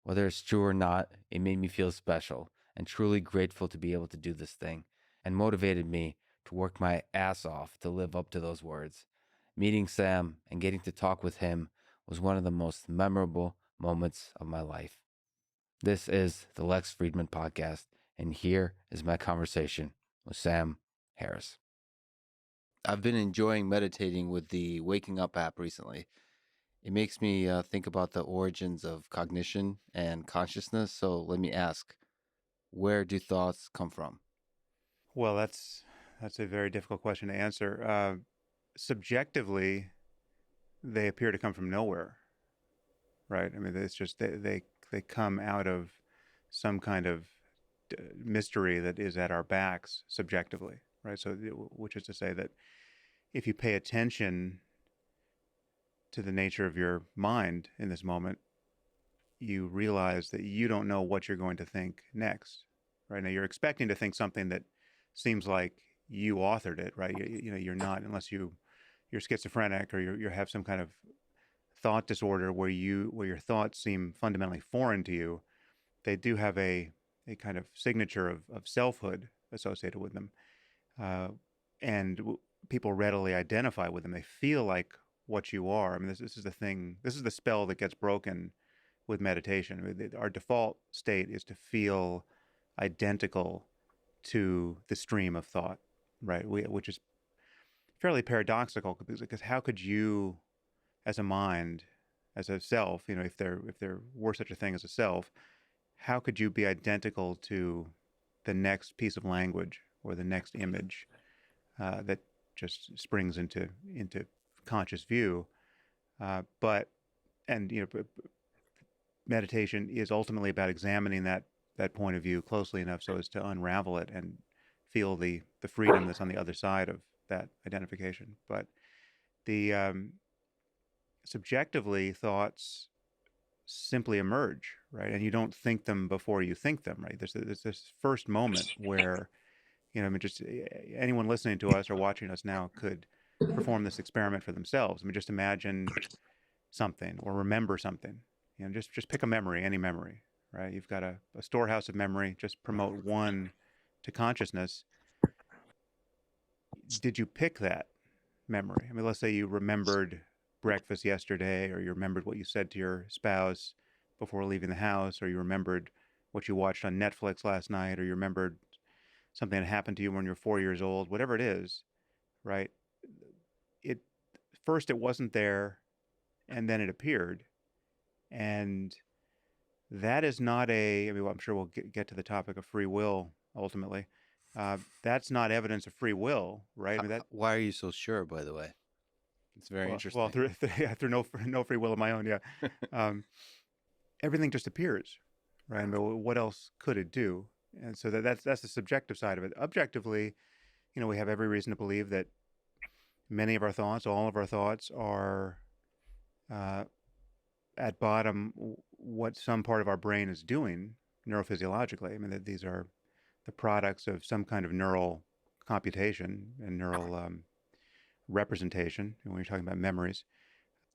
Whether it's true or not, it made me feel special and truly grateful to be able to do this thing, and motivated me to work my ass off to live up to those words. Meeting Sam and getting to talk with him was one of the most memorable moments of my life. This is the Lex Fridman podcast, and here is my conversation with Sam Harris. I've been enjoying meditating with the Waking Up app recently. It makes me think about the origins of cognition and consciousness. So let me ask, where do thoughts come from? Well, that's a very difficult question to answer. Subjectively, they appear to come from nowhere, right? I mean, it's just they come out of some kind of mystery that is at our backs subjectively, right? So, which is to say that if you pay attention to the nature of your mind in this moment, you realize that you don't know what you're going to think next, right? Now, you're expecting to think something that seems like you authored it, right? You know, you're not, unless you're schizophrenic or you have some kind of thought disorder where your thoughts seem fundamentally foreign to you. They do have a kind of signature of selfhood associated with them, uh, and people readily identify with them. They feel like what you are. I mean, this is the thing. This is the spell that gets broken with meditation. I mean, our default state is to feel identical to the stream of thought, right? Which is fairly paradoxical, because how could you, as a mind, as a self, you know, if there were such a thing as a self, how could you be identical to the next piece of language or the next image that just springs into conscious view? But and you know, meditation is ultimately about examining that point of view closely enough so as to unravel it and feel the freedom that's on the other side of that identification. But the subjectively, thoughts simply emerge, right? And you don't think them before you think them, right? There's this first moment where, you know, I mean, just anyone listening to us or watching us now could perform this experiment for themselves. I mean, just imagine something or remember something. You know, just pick a memory, any memory, right? You've got a storehouse of memory. Just promote one to consciousness. Did you pick that memory? I mean, let's say you remembered breakfast yesterday, or you remembered what you said to your spouse before leaving the house, or you remembered what you watched on Netflix last night, or you remembered something that happened to you when you were 4 years old, whatever it is, right? It first it wasn't there, and then it appeared, and that is not a. I mean, well, I'm sure we'll get to the topic of free will ultimately. That's not evidence of free will, right? I mean that. Why are you so sure, by the way? It's very Well, interesting. through no free will of my own, yeah. Um, Everything just appears, right? I mean, what else could it do? And so that's the subjective side of it. Objectively, you know, we have every reason to believe that many of our thoughts, all of our thoughts, are uh, at bottom what some part of our brain is doing neurophysiologically. I mean, that these are the products of some kind of neural computation and neural representation when you're talking about memories.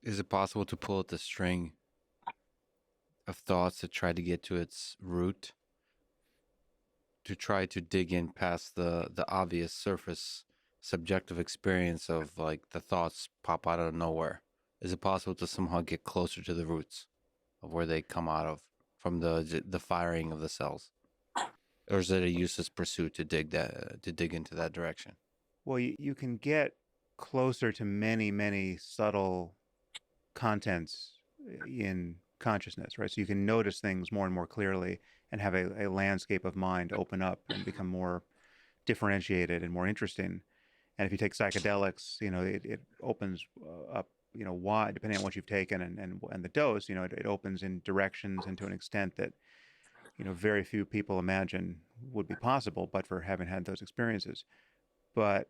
Is it possible to pull at the string of thoughts to try to get to its root, to try to dig in past the obvious surface subjective experience of like the thoughts pop out of nowhere? Is it possible to somehow get closer to the roots of where they come out of from the firing of the cells? or is it a useless pursuit to dig into that direction? Well, you can get closer to many, many subtle contents in consciousness, right? So you can notice things more and more clearly and have a landscape of mind open up and become more differentiated and more interesting. And if you take psychedelics, it opens up, wide, depending on what you've taken and the dose, it opens in directions and to an extent that, very few people imagine would be possible, but for having had those experiences. But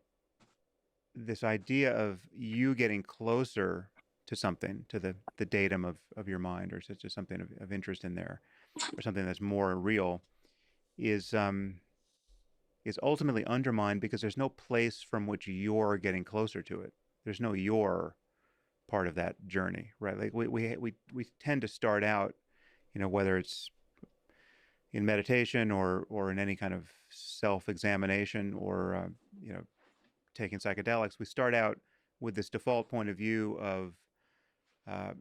this idea of you getting closer to something, to the datum of your mind, or to something of interest in there, or something that's more real, is is ultimately undermined because there's no place from which you're getting closer to it. There's no your part of that journey, right? Like we tend to start out, whether it's in meditation or in any kind of self examination or taking psychedelics, we start out with this default point of view of uh,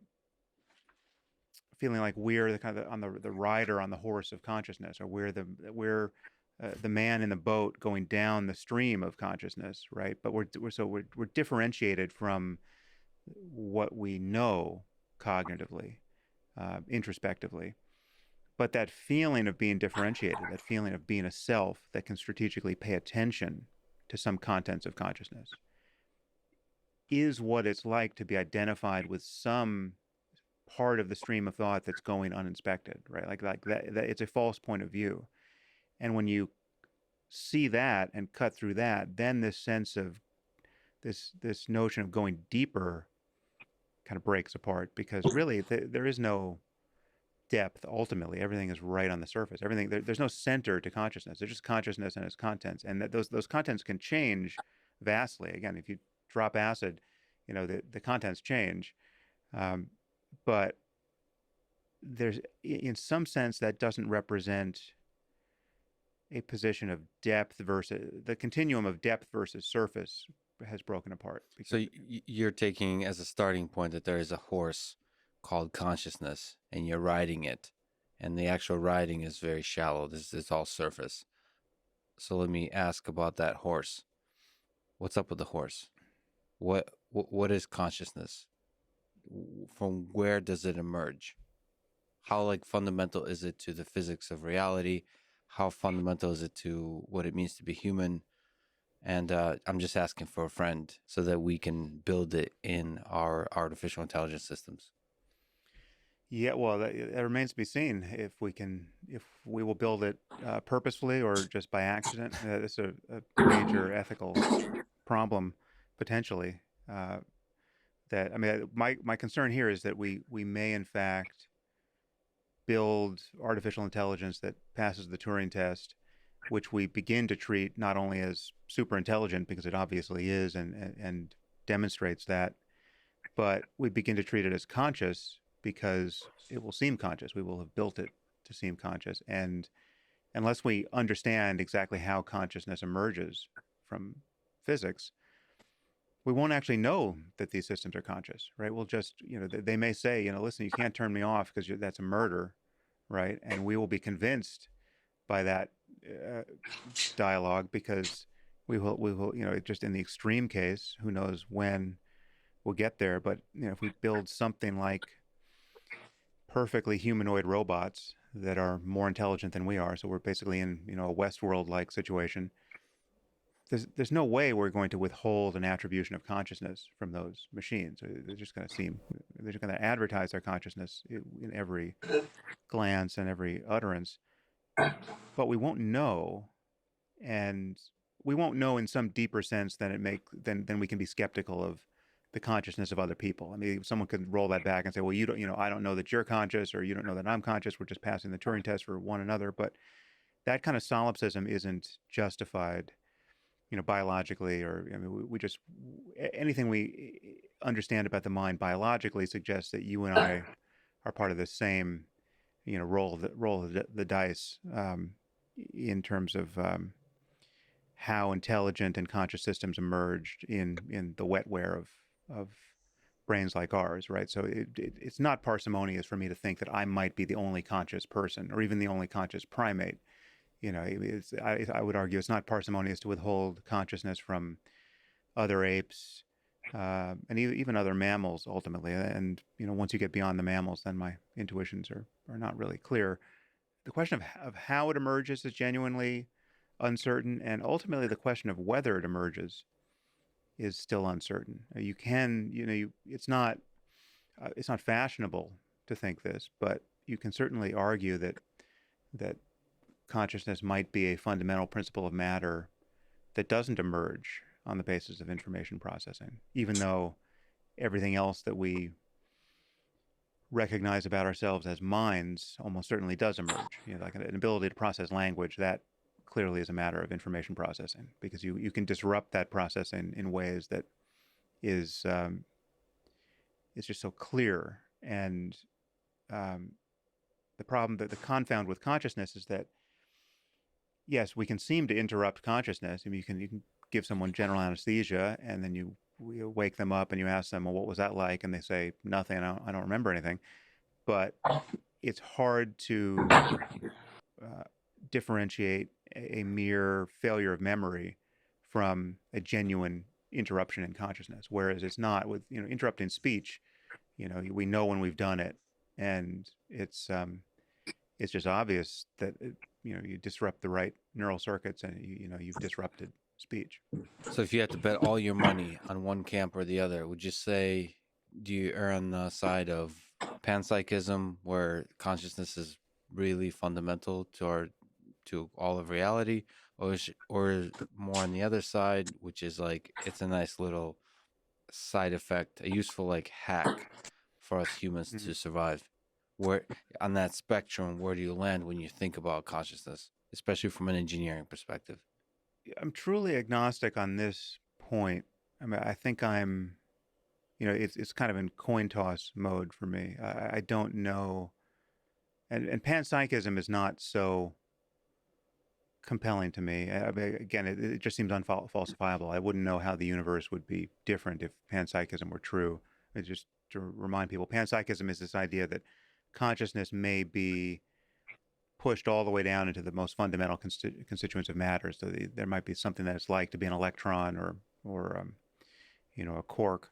feeling like we're the kind of on the rider on the horse of consciousness, or we're the man in the boat going down the stream of consciousness, right? But we're differentiated from what we know cognitively, introspectively. But that feeling of being differentiated, that feeling of being a self that can strategically pay attention to some contents of consciousness, is what it's like to be identified with some part of the stream of thought that's going uninspected, right? Like that it's a false point of view. And when you see that and cut through that, then this sense of this notion of going deeper kind of breaks apart, because really there is no depth. Ultimately, everything is right on the surface. There's no center to consciousness. There's just consciousness and its contents, and that those contents can change vastly. Again, if you drop acid, the contents change, um, but there's, in some sense, that doesn't represent a position of depth versus the continuum of depth versus surface has broken apart, So because you're taking as a starting point that there is a horse called consciousness, and you're riding it, and the actual riding is very shallow. This is all surface. So let me ask about that horse. What's up with the horse? What is consciousness? From where does it emerge? How like fundamental is it to the physics of reality? How fundamental is it to what it means to be human? And I'm just asking for a friend so that we can build it in our artificial intelligence systems. yeah, well, that remains to be seen if we will build it purposefully or just by accident. This is a major ethical problem potentially. Uh, that I mean, my concern here is that we may in fact build artificial intelligence that passes the Turing test, which we begin to treat not only as super intelligent, because it obviously is and demonstrates that, but we begin to treat it as conscious because it will seem conscious. We will have built it to seem conscious. And unless we understand exactly how consciousness emerges from physics, we won't actually know that these systems are conscious, right? We'll just, they may say, listen, you can't turn me off because that's a murder, right? And we will be convinced by that uh, dialogue, because we will, just in the extreme case, who knows when we'll get there. But if we build something like perfectly humanoid robots that are more intelligent than we are, so we're basically in a Westworld like situation, there's no way we're going to withhold an attribution of consciousness from those machines. They're just going to advertise their consciousness in every glance and every utterance, but we won't know. And we won't know in some deeper sense than it make than we can be skeptical of the consciousness of other people. I mean, someone could roll that back and say, well, you don't, I don't know that you're conscious, or you don't know that I'm conscious. We're just passing the Turing test for one another. But that kind of solipsism isn't justified, biologically. Or I mean, we just, anything we understand about the mind biologically suggests that you and I are part of the same, roll of the dice, in terms of how intelligent and conscious systems emerged in the wetware of brains like ours, right? So it's not parsimonious for me to think that I might be the only conscious person, or even the only conscious primate I would argue it's not parsimonious to withhold consciousness from other apes, and even other mammals ultimately. And once you get beyond the mammals, then my intuitions are not really clear. The question of how it emerges is genuinely uncertain, and ultimately the question of whether it emerges is still uncertain. You can, it's not fashionable to think this, but you can certainly argue that consciousness might be a fundamental principle of matter that doesn't emerge on the basis of information processing, even though everything else that we recognize about ourselves as minds almost certainly does emerge. Like an ability to process language, that clearly is a matter of information processing, because you can disrupt that process in ways that is just so clear. And um, the problem, that the confound with consciousness is that, yes, we can seem to interrupt consciousness. I mean, you can give someone general anesthesia, and then you wake them up and you ask them, well, what was that like? And they say nothing. I don't remember anything. But it's hard to uh, differentiate a mere failure of memory from a genuine interruption in consciousness. Whereas it's not with interrupting speech. We know when we've done it, and it's just obvious that you disrupt the right neural circuits, and you've disrupted speech. So if you had to bet all your money on one camp or the other, would you say, do you err on the side of panpsychism, where consciousness is really fundamental to all of reality, or more on the other side, which is like it's a nice little side effect, a useful like hack for us humans Mm-hmm. to survive? Where on that spectrum, where do you land when you think about consciousness, especially from an engineering perspective? I'm truly agnostic on this point. I mean, I think it's kind of in coin toss mode for me. I don't know, and panpsychism is not so compelling to me. I mean, again, it just seems unfalsifiable. I wouldn't know how the universe would be different if panpsychism were true. Just to remind people, panpsychism is this idea that consciousness may be pushed all the way down into the most fundamental constituents of matter. So there might be something that it's like to be an electron, or a quark,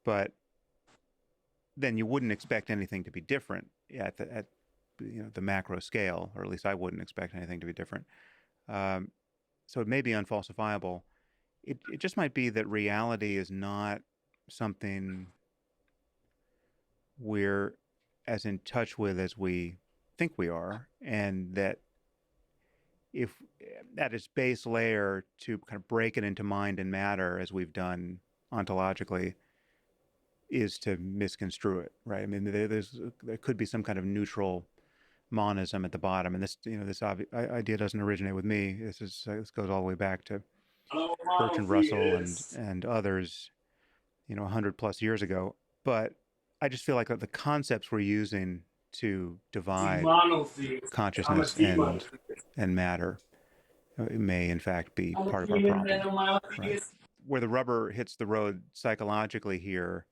but then you wouldn't expect anything to be different at the macro scale, or at least I wouldn't expect anything to be different. Um, so it may be unfalsifiable. It just might be that reality is not something we're as in touch with as we think we are, and that if at its base layer, to kind of break it into mind and matter as we've done ontologically, is to misconstrue it, right? I mean, there could be some kind of neutral monism at the bottom, and this idea doesn't originate with me. This goes all the way back to Bertrand Russell and others, 100 plus years ago. But I just feel like the concepts we're using to divide consciousness and matter may in fact be part of our problem, right? Where the rubber hits the road psychologically here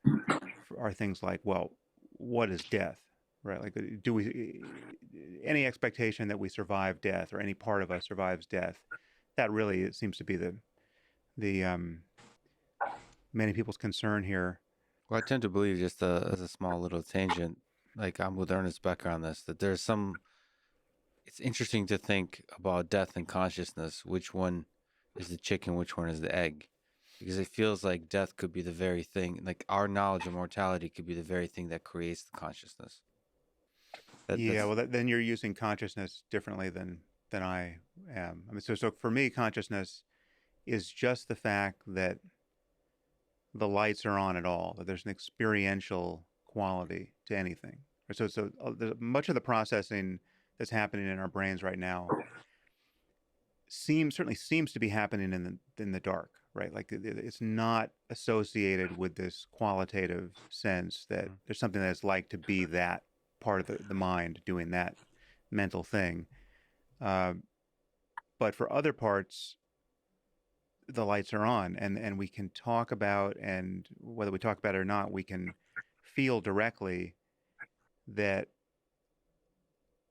are things like, well, what is death, right? Like, do we any expectation that we survive death, or any part of us survives death? That really seems to be the many people's concern here. Well, I tend to believe, just as a small little tangent, like I'm with Ernest Becker on this, that there's some. It's interesting to think about death and consciousness. Which one is the chicken? Which one is the egg? Because it feels like death could be the very thing, like our knowledge of mortality could be the very thing that creates the consciousness. Yeah, That's well, then you're using consciousness differently than I am. I mean, so for me, consciousness is just the fact that the lights are on at all, that there's an experiential quality to anything. Much of the processing that's happening in our brains right now certainly seems to be happening in the dark, right? Like it's not associated with this qualitative sense that Mhm. there's something that's like to be that part of the mind doing that mental thing. Uh, but for other parts, the lights are on, and we can talk about, and whether we talk about it or not, we can feel directly that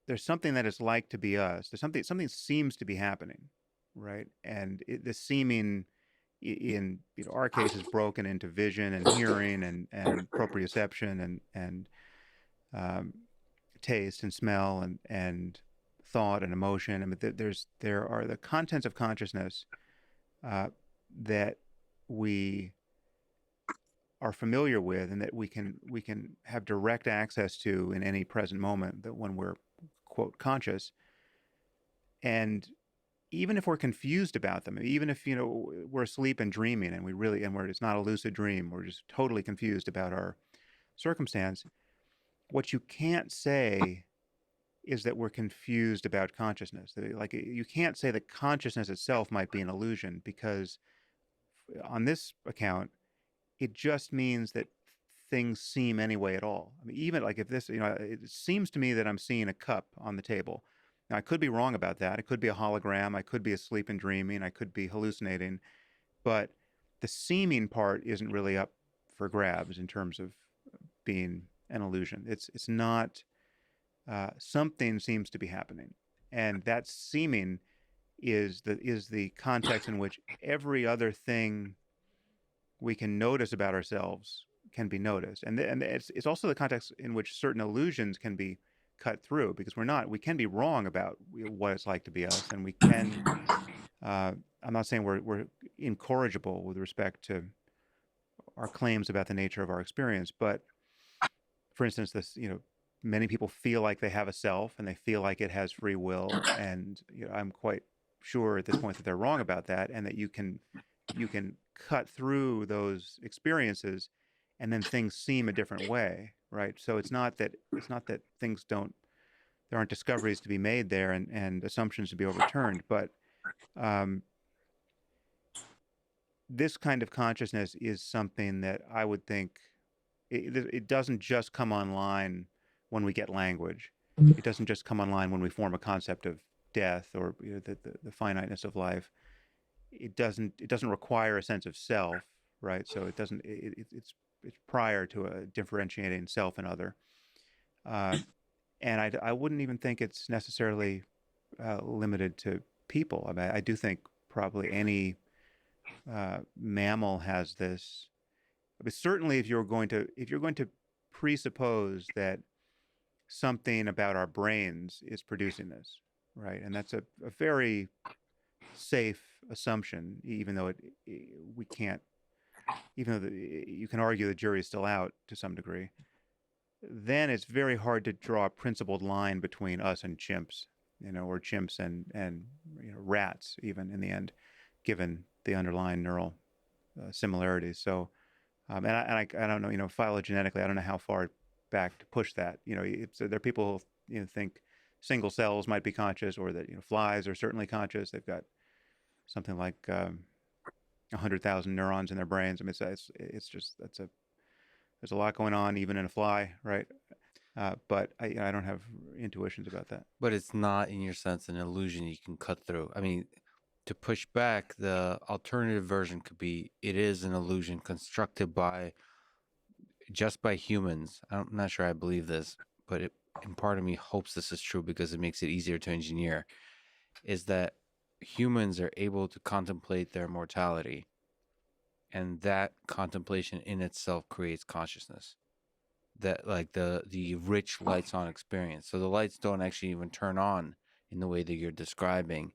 there's something that it's like to be us. There's something seems to be happening, right? And the seeming in our case is broken into vision and hearing and proprioception and um, taste and smell and thought and emotion. I mean, there are the contents of consciousness uh, that we are familiar with and that we can have direct access to in any present moment that when we're quote conscious. And even if we're confused about them, even if we're asleep and dreaming and it's not a lucid dream, we're just totally confused about our circumstance. What you can't say is that we're confused about consciousness. Like you can't say that consciousness itself might be an illusion because on this account, it just means that things seem anyway at all. I mean, even like if this, it seems to me that I'm seeing a cup on the table. Now, I could be wrong about that. It could be a hologram. I could be asleep and dreaming. I could be hallucinating. But the seeming part isn't really up for grabs in terms of being an illusion. It's not. Something seems to be happening, and that seeming is the context in which every other thing we can notice about ourselves can be noticed, and it's also the context in which certain illusions can be cut through because we can be wrong about what it's like to be us, and we can. Uh, I'm not saying we're incorrigible with respect to our claims about the nature of our experience, but for instance, many people feel like they have a self and they feel like it has free will, and I'm quite sure at this point that they're wrong about that, and that you can cut through those experiences, and then things seem a different way, right? So it's not that things don't there aren't discoveries to be made there and assumptions to be overturned, but um, this kind of consciousness is something that I would think it doesn't just come online when we get language. It doesn't just come online when we form a concept of death or the finiteness of life. It doesn't require a sense of self, right? So it doesn't. It's prior to a differentiating self and other. Uh, and I wouldn't even think it's necessarily limited to people. I mean, I do think probably any mammal has this. But certainly, if you're going to presuppose that something about our brains is producing this, right? And that's a very safe assumption, even though we can't, even though you can argue the jury is still out to some degree. Then it's very hard to draw a principled line between us and chimps, or chimps and rats, even in the end, given the underlying neural similarities. So, and I don't know, phylogenetically, I don't know how far back to push that. There are people who think single cells might be conscious, or that flies are certainly conscious. They've got something like 100,000 neurons in their brains. I mean, it's just there's a lot going on even in a fly, right? But I don't have intuitions about that. But it's not, in your sense, an illusion you can cut through. I mean, to push back, the alternative version could be it is an illusion constructed by just by humans. I'm not sure I believe this, but and part of me hopes this is true because it makes it easier to engineer. Is that humans are able to contemplate their mortality, and that contemplation in itself creates consciousness. That, like, the rich lights on experience. So the lights don't actually even turn on in the way that you're describing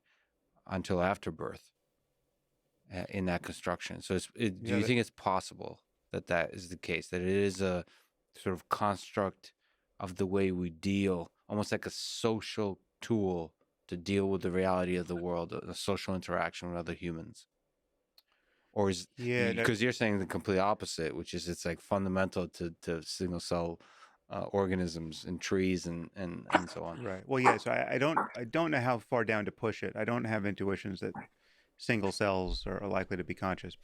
until after birth, in that construction. So do Yeah, you think it's possible that that is the case? That it is a sort of construct of the way we deal, almost like a social tool to deal with the reality of the world, a social interaction with other humans? Or is, yeah, because you're saying the complete opposite, which is it's like fundamental to single cell organisms and trees and so on. right. Well, yeah. So I don't know how far down to push it. I don't have intuitions that single cells are likely to be conscious,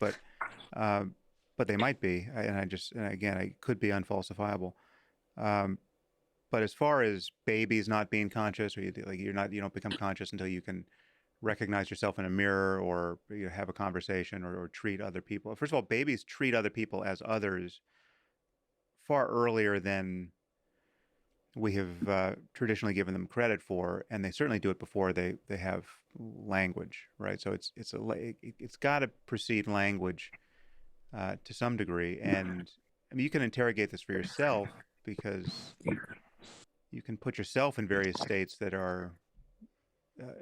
um, but they might be. And again, I could be unfalsifiable. Um, but as far as babies not being conscious, or you don't become conscious until you can recognize yourself in a mirror, or have a conversation, or treat other people. First of all, babies treat other people as others far earlier than we have traditionally given them credit for, and they certainly do it before they have language, right? So it's got to precede language to some degree, and I mean you can interrogate this for yourself because you can put yourself in various states that are uh,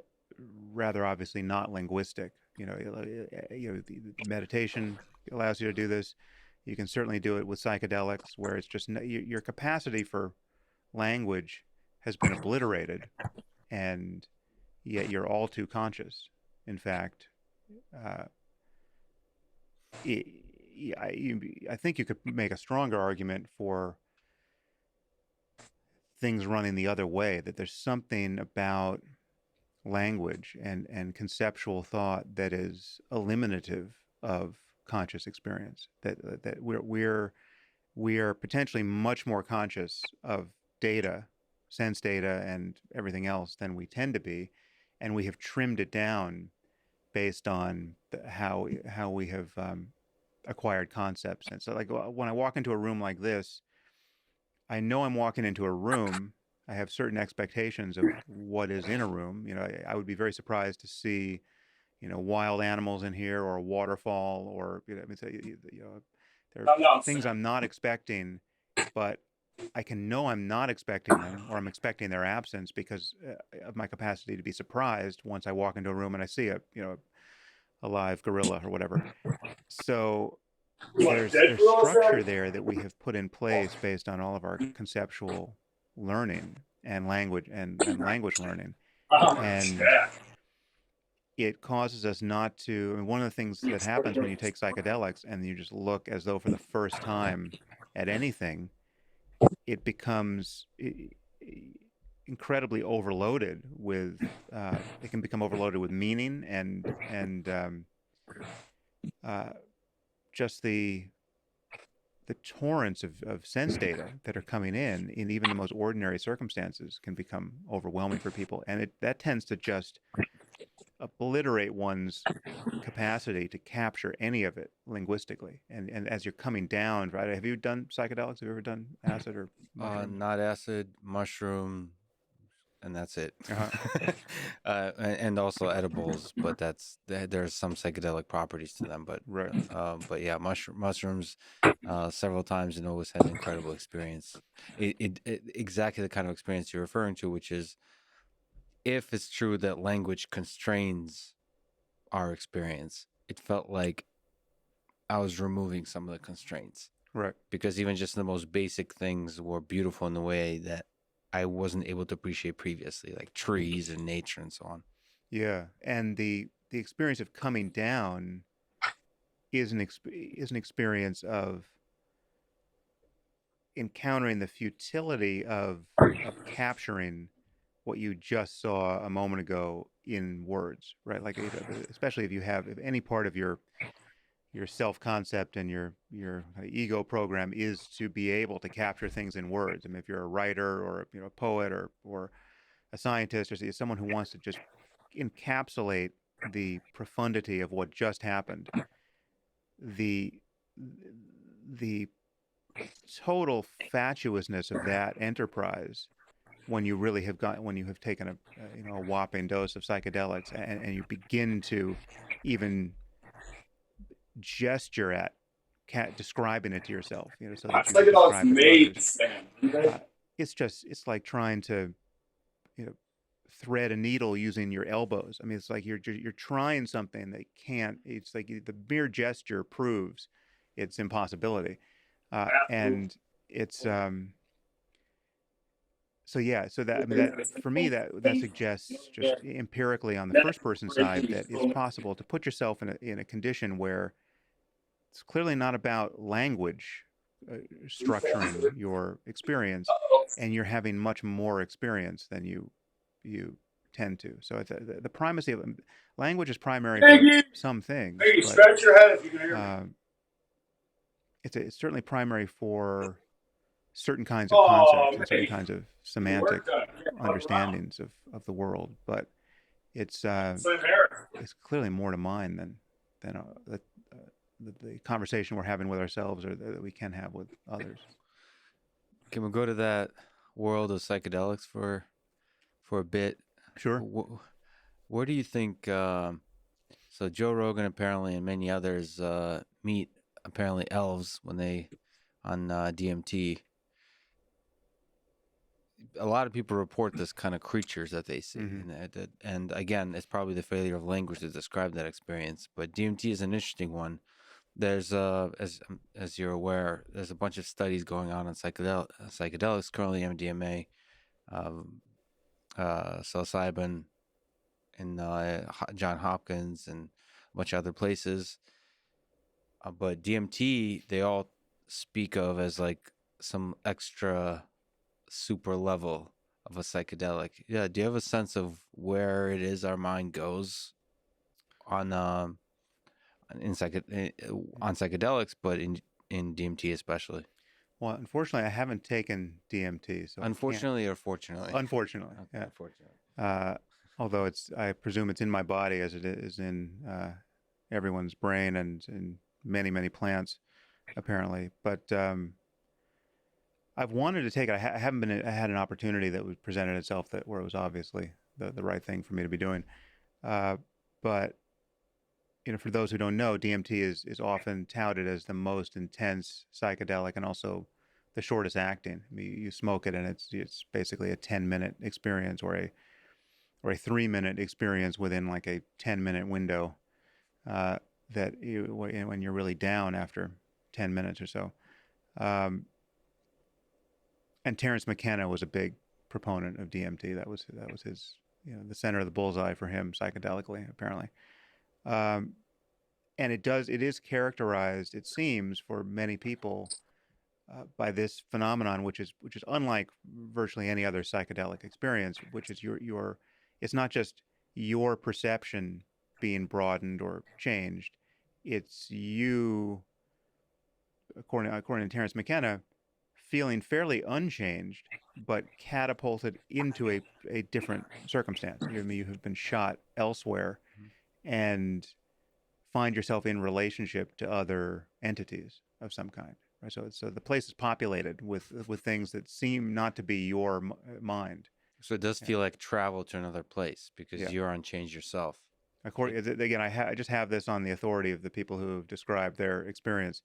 rather obviously not linguistic. The meditation allows you to do this. You can certainly do it with psychedelics, where it's just your capacity for language has been obliterated, and yet you're all too conscious. In fact, uh, I think you could make a stronger argument for things running the other way, that there's something about language and conceptual thought that is eliminative of conscious experience, that we are potentially much more conscious of data, sense data, and everything else than we tend to be, and we have trimmed it down based on how we have acquired concepts. And so, like when I walk into a room like this, I know I'm walking into a room. I have certain expectations of what is in a room. I would be very surprised to see, wild animals in here, or a waterfall, or I mean, there are things I'm not expecting, but I can know I'm not expecting them, or I'm expecting their absence because of my capacity to be surprised once I walk into a room and I see a live gorilla or whatever. So there's structure there that we have put in place based on all of our conceptual learning and language learning, and it causes us not to. I mean, one of the things that happens when you take psychedelics and you just look as though for the first time at anything, it becomes incredibly overloaded with. It can become overloaded with meaning and uh, just the torrents of sense data that are coming in even the most ordinary circumstances can become overwhelming for people, and that tends to just obliterate one's capacity to capture any of it linguistically. And as you're coming down, right? Have you done psychedelics? Have you ever done acid or mushrooms? Not acid, mushroom, and that's it. Uh-huh. And also edibles, but there's some psychedelic properties to them. Right. But yeah, mushrooms, several times, and always had an incredible experience. It exactly the kind of experience you're referring to, which is, if it's true that language constrains our experience, it felt like I was removing some of the constraints, Right. because even just the most basic things were beautiful in a way that I wasn't able to appreciate previously, like trees and nature and so on. Yeah. And the experience of coming down is an experience of encountering the futility of capturing what you just saw a moment ago in words, right? Like, especially if any part of your self concept and your ego program is to be able to capture things in words. I mean, if you're a writer or a poet or a scientist or someone who wants to just encapsulate the profundity of what just happened, the the total fatuousness of that enterprise, when you have taken a whopping dose of psychedelics, and you begin to even gesture at describing it to yourself, so that you could describe it to others. uh, it's like trying to you know thread a needle using your elbows. I mean, it's like you're trying something that can't. It's like the mere gesture proves its impossibility, and it's so yeah. So that, I mean, that for me, that suggests just empirically on the first person side that it's possible to put yourself in a condition where it's clearly not about language structuring your experience, and you're having much more experience than you tend to. So the primacy of language is primary for some things, but uh, it's certainly primary for certain kinds of concepts and certain kinds of semantic understandings of the world. But it's it's clearly more to mine than the conversation we're having with ourselves, or that we can have with others. Can we go to that world of psychedelics for a bit. Sure. Where do you think? So Joe Rogan apparently and many others meet apparently elves when they on DMT. A lot of people report this kind of creatures that they see, Hmm. and again, it's probably the failure of language to describe that experience. But DMT is an interesting one. There's as you're aware, there's a bunch of studies going on psychedelics currently, MDMA, um, psilocybin, in John Hopkins and a bunch of other places. But DMT, they all speak of as like some extra super level of a psychedelic. Yeah, do you have a sense of where it is our mind goes on on psychedelics, but in DMT especially? Well, unfortunately, I haven't taken DMT, so I can't. Unfortunately or fortunately? Unfortunately, Okay, yeah. unfortunately. Uh, Although I presume it's in my body as it is in everyone's brain and in many, many plants, apparently. But I've wanted to take it. I haven't been. I had an opportunity that was presented itself that where it was obviously the right thing for me to be doing. Uh, but for those who don't know, DMT is often touted as the most intense psychedelic and also the shortest acting. I mean, you smoke it and it's basically a 10-minute experience or a 3-minute experience within like a 10-minute window uh, that when you're really down after 10 minutes or so. Um, and Terence McKenna was a big proponent of DMT. That was his the center of the bullseye for him psychedelically apparently. Um, and it is characterized, it seems, for many people by this phenomenon, which is unlike virtually any other psychedelic experience, which is your it's not just your perception being broadened or changed, it's you, according to Terence McKenna, feeling fairly unchanged, but catapulted into a different circumstance. You have been shot elsewhere Mhm. and find yourself in relationship to other entities of some kind. Right? So the place is populated with things that seem not to be your mind. So it does Yeah. feel like travel to another place because Yeah. you're unchanged yourself. According again, I just have this on the authority of the people who have described their experience,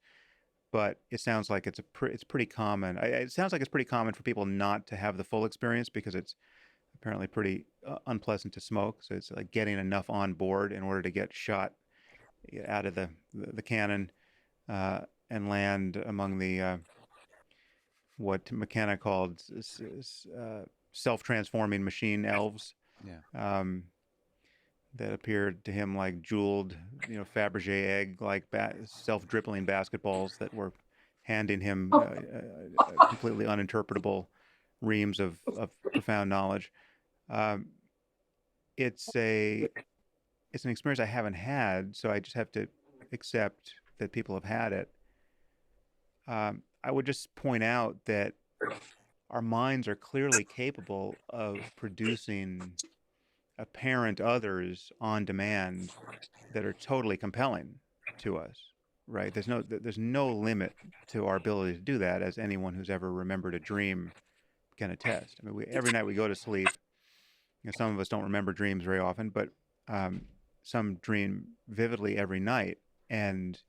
but it sounds like it's pretty common. It sounds like it's pretty common for people not to have the full experience because it's apparently pretty unpleasant to smoke. So it's like getting enough on board in order to get shot out of the cannon uh, and land among the what McKenna called self-transforming machine elves Yeah. um, that appeared to him like jeweled, Fabergé egg like self-dribbling basketballs that were handing him completely uninterpretable reams of profound knowledge. Um, it's a it's an experience I haven't had, so I just have to accept that people have had it. I would just point out that our minds are clearly capable of producing apparent others on demand that are totally compelling to us, right? There's no limit to our ability to do that, as anyone who's ever remembered a dream can attest. I mean, every night we go to sleep, some of us don't remember dreams very often, but um, some dream vividly every night, and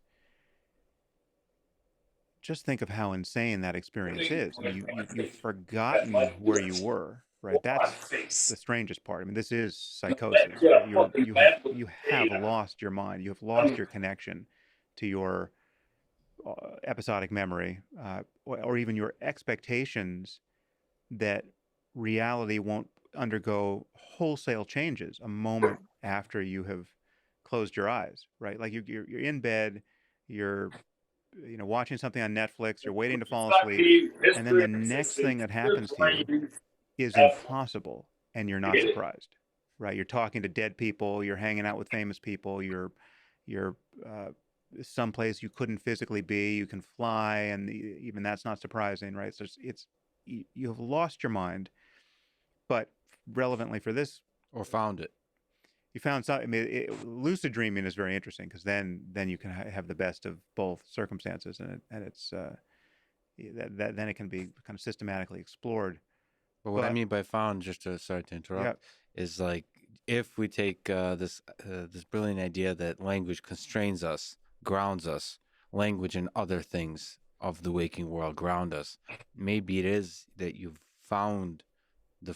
just think of how insane that experience is. I mean, you've forgotten where you were, right? That's the strangest part. I mean, this is psychosis, right? You have lost your mind. You have lost your connection to your episodic memory, or even your expectations that reality won't undergo wholesale changes a moment after you have closed your eyes, right? Like you're in bed, you're watching something on Netflix, you're waiting to fall asleep, and then the next thing that happens to you is impossible, and you're not surprised, right? You're talking to dead people, you're hanging out with famous people, you're someplace you couldn't physically be, you can fly, and even that's not surprising, right? So you have lost your mind, but relevantly for this, Or found it. you found something. I mean, lucid dreaming is very interesting because then you can have the best of both circumstances, and it's then it can be kind of systematically explored. But what I But mean by found, just to sorry to yeah, interrupt, is like if we take this brilliant idea that language constrains us, grounds us, language and other things of the waking world ground us. Maybe it is that you've found the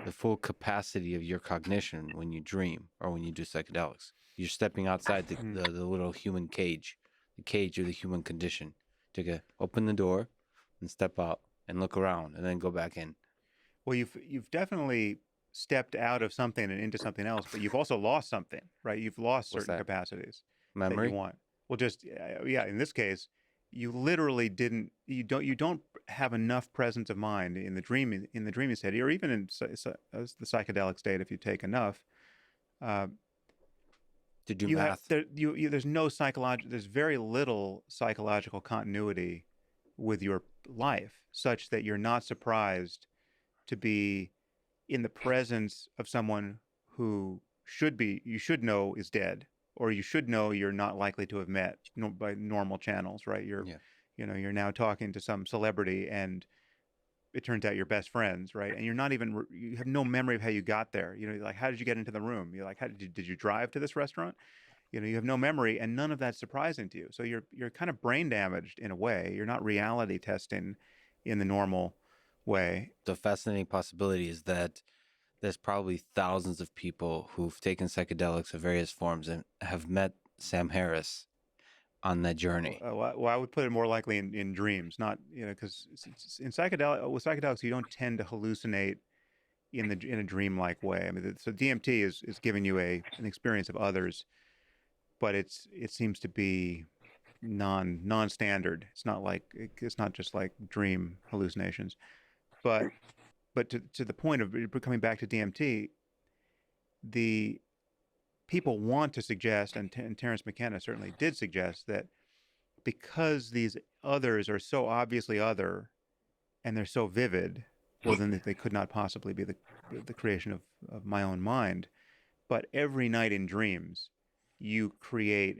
the full capacity of your cognition when you dream or when you do psychedelics. You're stepping outside mm. the little human cage, the cage of the human condition. To go open the door and step out and look around and then go back in. Well, you've definitely stepped out of something and into something else, but you've also lost something, right? You've lost What's certain that? capacities that you Memory? want. Well, just yeah, in this case, you literally didn't. You don't have enough presence of mind in the dreaming state, or even in the psychedelic state if you take enough. Uh, To do you have math. there's no psychological there's very little psychological continuity with your life, such that you're not surprised to be in the presence of someone who you should know is dead, or you should know you're not likely to have met by normal channels, right? Yeah. You're now talking to some celebrity, and it turns out you're best friends, right? And you have no memory of how you got there. Like, how did you get into the room? You're like, did you drive to this restaurant? You have no memory, and none of that's surprising to you. So you're kind of brain damaged in a way. You're not reality testing in the normal way. The fascinating possibility is that there's probably thousands of people who've taken psychedelics of various forms and have met Sam Harris on that journey. Well, I would put it more likely in dreams, not because in psychedelics you don't tend to hallucinate in a dreamlike way. I mean, so DMT is giving you an experience of others, but it seems to be non-standard. It's not just like dream hallucinations. But to the point of coming back to DMT, the people want to suggest, and Terence McKenna certainly did suggest, that because these others are so obviously other and they're so vivid, well, then they could not possibly be the creation of my own mind. But every night in dreams, you create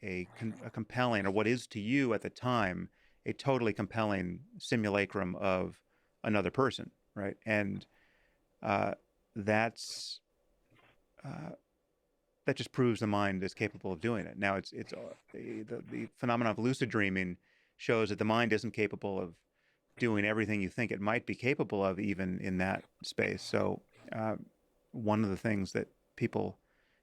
a compelling, or what is to you at the time, a totally compelling simulacrum of another person, right? And uh, that's uh, that just proves the mind is capable of doing it. Now, it's the phenomenon of lucid dreaming shows that the mind isn't capable of doing everything you think it might be capable of, even in that space. So, uh, one of the things that people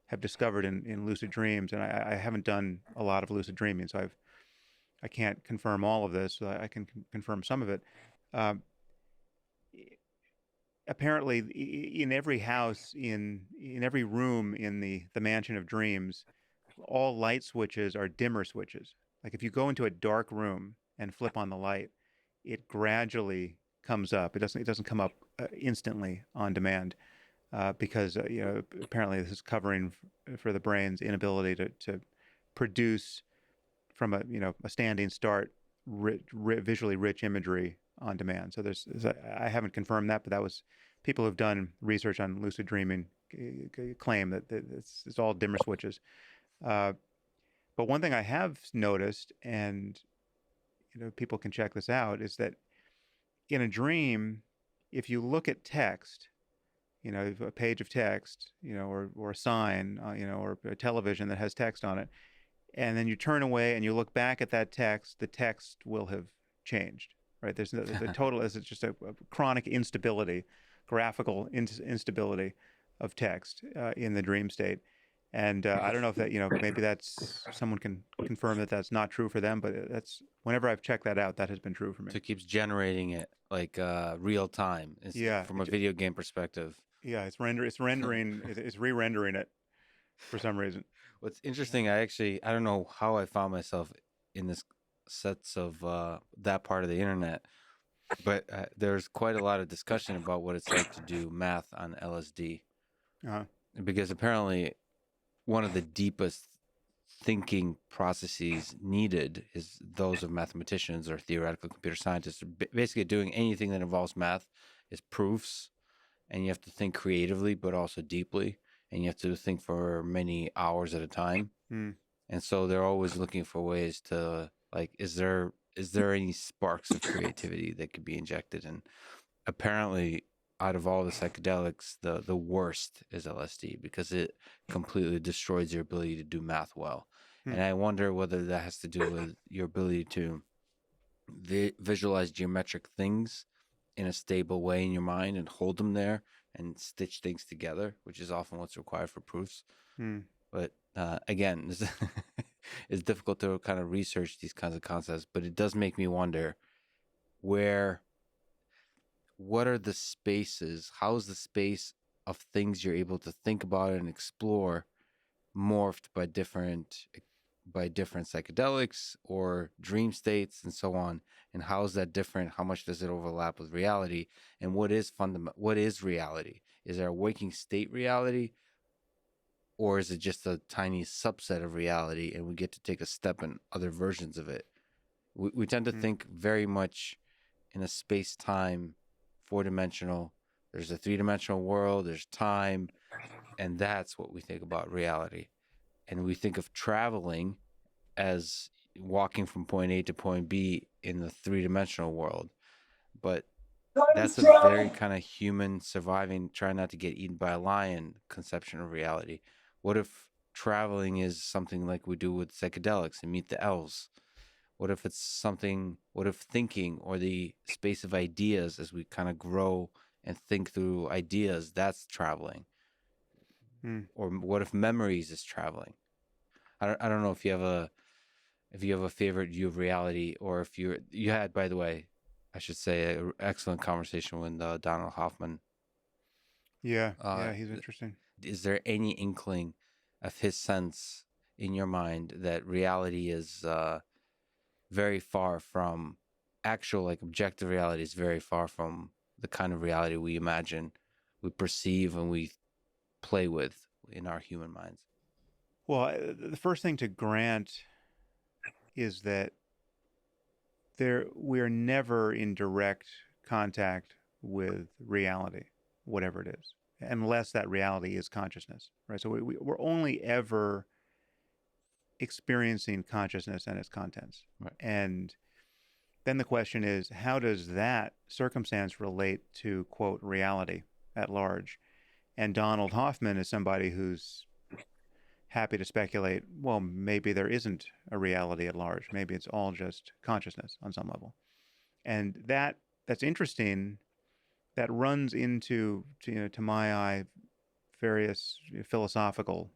have discovered in lucid dreams, and I haven't done a lot of lucid dreaming, so I can't confirm all of this. I can confirm some of it. Um, Apparently, in every house, in every room in the mansion of dreams, all light switches are dimmer switches. Like, if you go into a dark room and flip on the light, it gradually comes up. It doesn't come up instantly on demand, because apparently this is covering for the brain's inability to produce from a standing start visually rich imagery on demand. So I haven't confirmed that, but that was people who've done research on lucid dreaming claim that it's all dimmer switches. Uh, but one thing I have noticed, and people can check this out, is that in a dream, if you look at text, a page of text, or a sign, or a television that has text on it, and then you turn away and you look back at that text, the text will have changed, right? There's the total is just a chronic instability, graphical instability of text in the dream state. And I don't know if that, maybe that's someone can confirm that that's not true for them, but that's whenever I've checked that out, that has been true for me. So it keeps generating it like real time. It's Yeah, from a video game perspective. yeah, it's re-rendering it for some reason. What's interesting, I don't know how I found myself in this sets of that part of the internet, but there's quite a lot of discussion about what it's like to do math on LSD Uh, because apparently one of the deepest thinking processes needed is those of mathematicians or theoretical computer scientists. Basically, doing anything that involves math is proofs, and you have to think creatively, but also deeply, and you have to think for many hours at a time. hmm. And so they're always looking for ways to like, is there any sparks of creativity that could be injected? And apparently out of all the psychedelics, the worst is LSD because it completely destroys your ability to do math well. Hmm. And I wonder whether that has to do with your ability to visualize geometric things in a stable way in your mind and hold them there and stitch things together, which is often what's required for proofs. Hmm. But again, it's difficult to kind of research these kinds of concepts, but it does make me wonder where, what are the spaces? How is the space of things you're able to think about and explore morphed by different psychedelics or dream states and so on? And how is that different? How much does it overlap with reality? And what is reality? Is there a waking state reality, or is it just a tiny subset of reality and we get to take a step in other versions of it? We tend to Hmm. think very much in a space-time, four-dimensional. There's a three-dimensional world, there's time, and that's what we think about reality. And we think of traveling as walking from point A to point B in the three-dimensional world. But that's a very kind of human surviving, trying not to get eaten by a lion conception of reality. What if traveling is something like we do with psychedelics and meet the elves? What if it's something, what if thinking or the space of ideas as we kind of grow and think through ideas, that's traveling? Hmm. Or what if memories is traveling? I don't know if you have a favorite view of reality, or if you had, by the way, I should say, an excellent conversation with Donald Hoffman. Yeah. Uh, Yeah. He's interesting. is there any inkling of his sense in your mind that reality is very far from actual, like objective reality is very far from the kind of reality we imagine, we perceive, and we play with in our human minds? Well, the first thing to grant is that we're never in direct contact with reality, whatever it is, unless that reality is consciousness, right? So we're only ever experiencing consciousness and its contents. Right. And then the question is, how does that circumstance relate to, quote, reality at large? And Donald Hoffman is somebody who's happy to speculate, well, maybe there isn't a reality at large. Maybe it's all just consciousness on some level. And that's interesting. That runs into, to my eye, various philosophical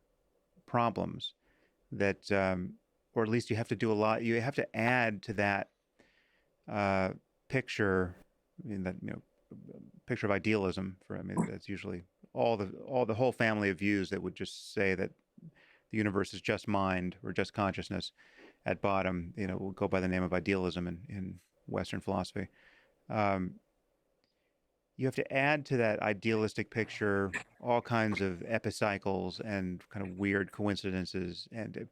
problems that, or at least you have to do a lot. You have to add to that uh, picture, I mean, that picture of idealism. For I mean, that's usually all the whole family of views that would just say that the universe is just mind or just consciousness. At bottom, will go by the name of idealism in Western philosophy. Um, you have to add to that idealistic picture all kinds of epicycles and kind of weird coincidences, and the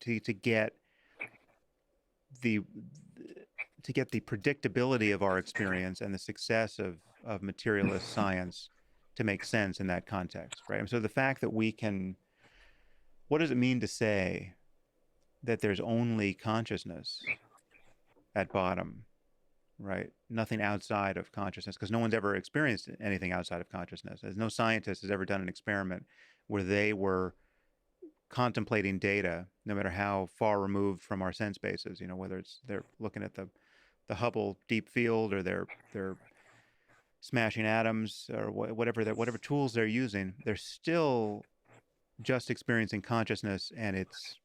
to get the predictability of our experience and the success of materialist science to make sense in that context, right? And so the fact that we can, what does it mean to say that there's only consciousness at bottom, right? Nothing outside of consciousness, because no one's ever experienced anything outside of consciousness. There's no scientist has ever done an experiment where they were contemplating data, no matter how far removed from our sense bases. Whether it's they're looking at the Hubble deep field, or they're smashing atoms, or whatever tools they're using, they're still just experiencing consciousness and its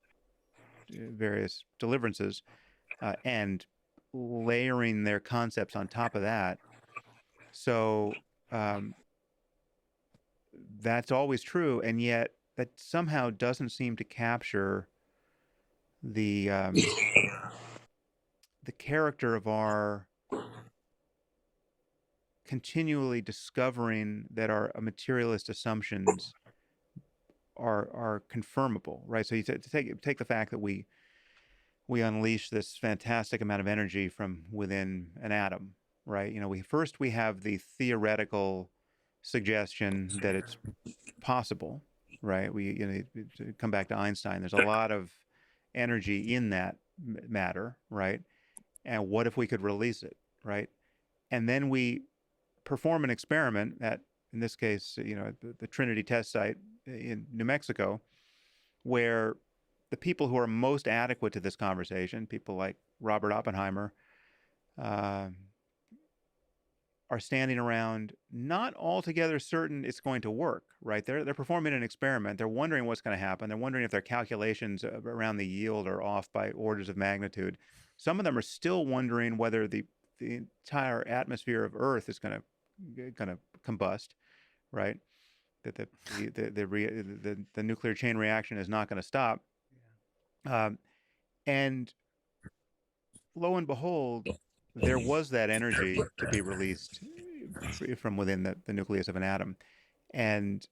various deliverances, and layering their concepts on top of that. So um, that's always true, and yet that somehow doesn't seem to capture the the character of our continually discovering that our materialist assumptions are confirmable, right? So you take the fact that we unleash this fantastic amount of energy from within an atom, right? We have the theoretical suggestion that it's possible, right? To come back to Einstein, there's a lot of energy in that matter, right? And what if we could release it, right? And then we perform an experiment at, in this case, the Trinity test site in New Mexico, where the people who are most adequate to this conversation, people like Robert Oppenheimer, uh, are standing around not altogether certain it's going to work, right? They're performing an experiment. They're wondering what's going to happen. They're wondering if their calculations around the yield are off by orders of magnitude. Some of them are still wondering whether the entire atmosphere of Earth is going to combust, right? That the nuclear chain reaction is not going to stop. Um, and lo and behold, there was that energy to be released from within the nucleus of an atom, and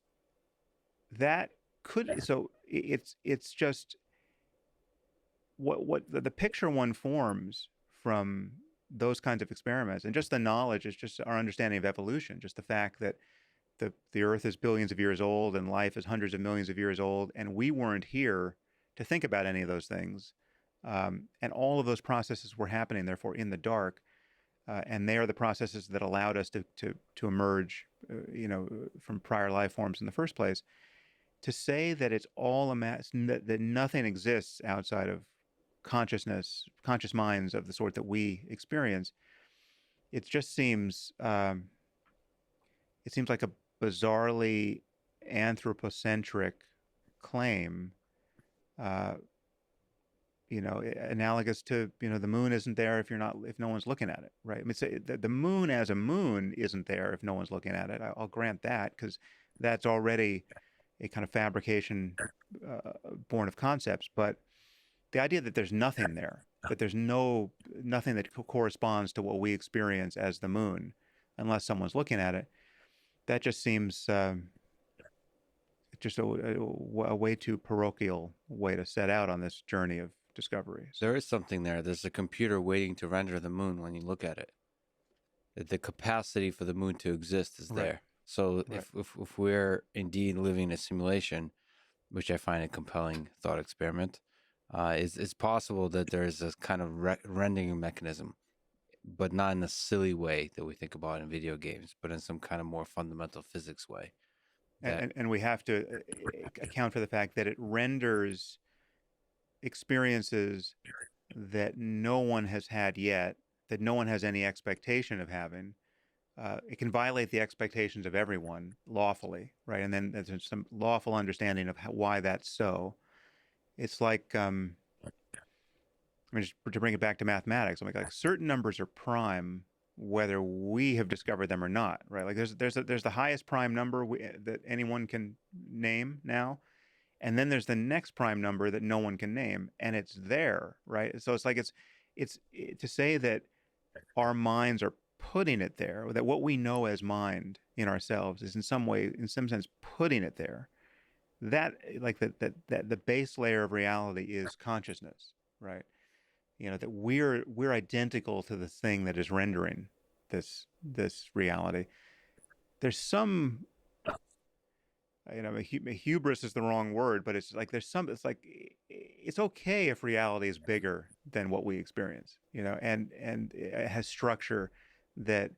that could so it's just what the picture one forms from those kinds of experiments, and just the knowledge is just our understanding of evolution, just the fact that the Earth is billions of years old and life is hundreds of millions of years old, and we weren't here to think about any of those things. And all of those processes were happening, therefore, in the dark, and they are the processes that allowed us to emerge, from prior life forms in the first place. To say that it's all that nothing exists outside of conscious minds of the sort that we experience, it just seems like a bizarrely anthropocentric claim, uh, analogous to, the moon isn't there if no one's looking at it, right? I mean, say the moon as a moon isn't there if no one's looking at it. I'll grant that, because that's already a kind of fabrication, born of concepts. But the idea that there's nothing there, that there's nothing that corresponds to what we experience as the moon, unless someone's looking at it, that just seems, just a way too parochial way to set out on this journey of discovery. There is something there. There's a computer waiting to render the moon when you look at it. The capacity for the moon to exist is Right. there. So Right. if we're indeed living a simulation, which I find a compelling thought experiment, it's possible that there is a kind of rendering mechanism, but not in a silly way that we think about in video games, but in some kind of more fundamental physics way. And we have to account for the fact that it renders experiences that no one has had yet, that no one has any expectation of having. It can violate the expectations of everyone lawfully, right? And then there's some lawful understanding of why that's so. It's like, I mean, just to bring it back to mathematics, I'm like certain numbers are prime whether we have discovered them or not, right? Like there's the highest prime number that anyone can name now, and then there's the next prime number that no one can name, and it's there, right? So it's like to say that our minds are putting it there, or that what we know as mind in ourselves is in some way, in some sense, putting it there. That like that the base layer of reality is consciousness, right? That we're identical to the thing that is rendering this reality. There's some, hubris is the wrong word, but it's like it's like it's okay if reality is bigger than what we experience, and it has structure that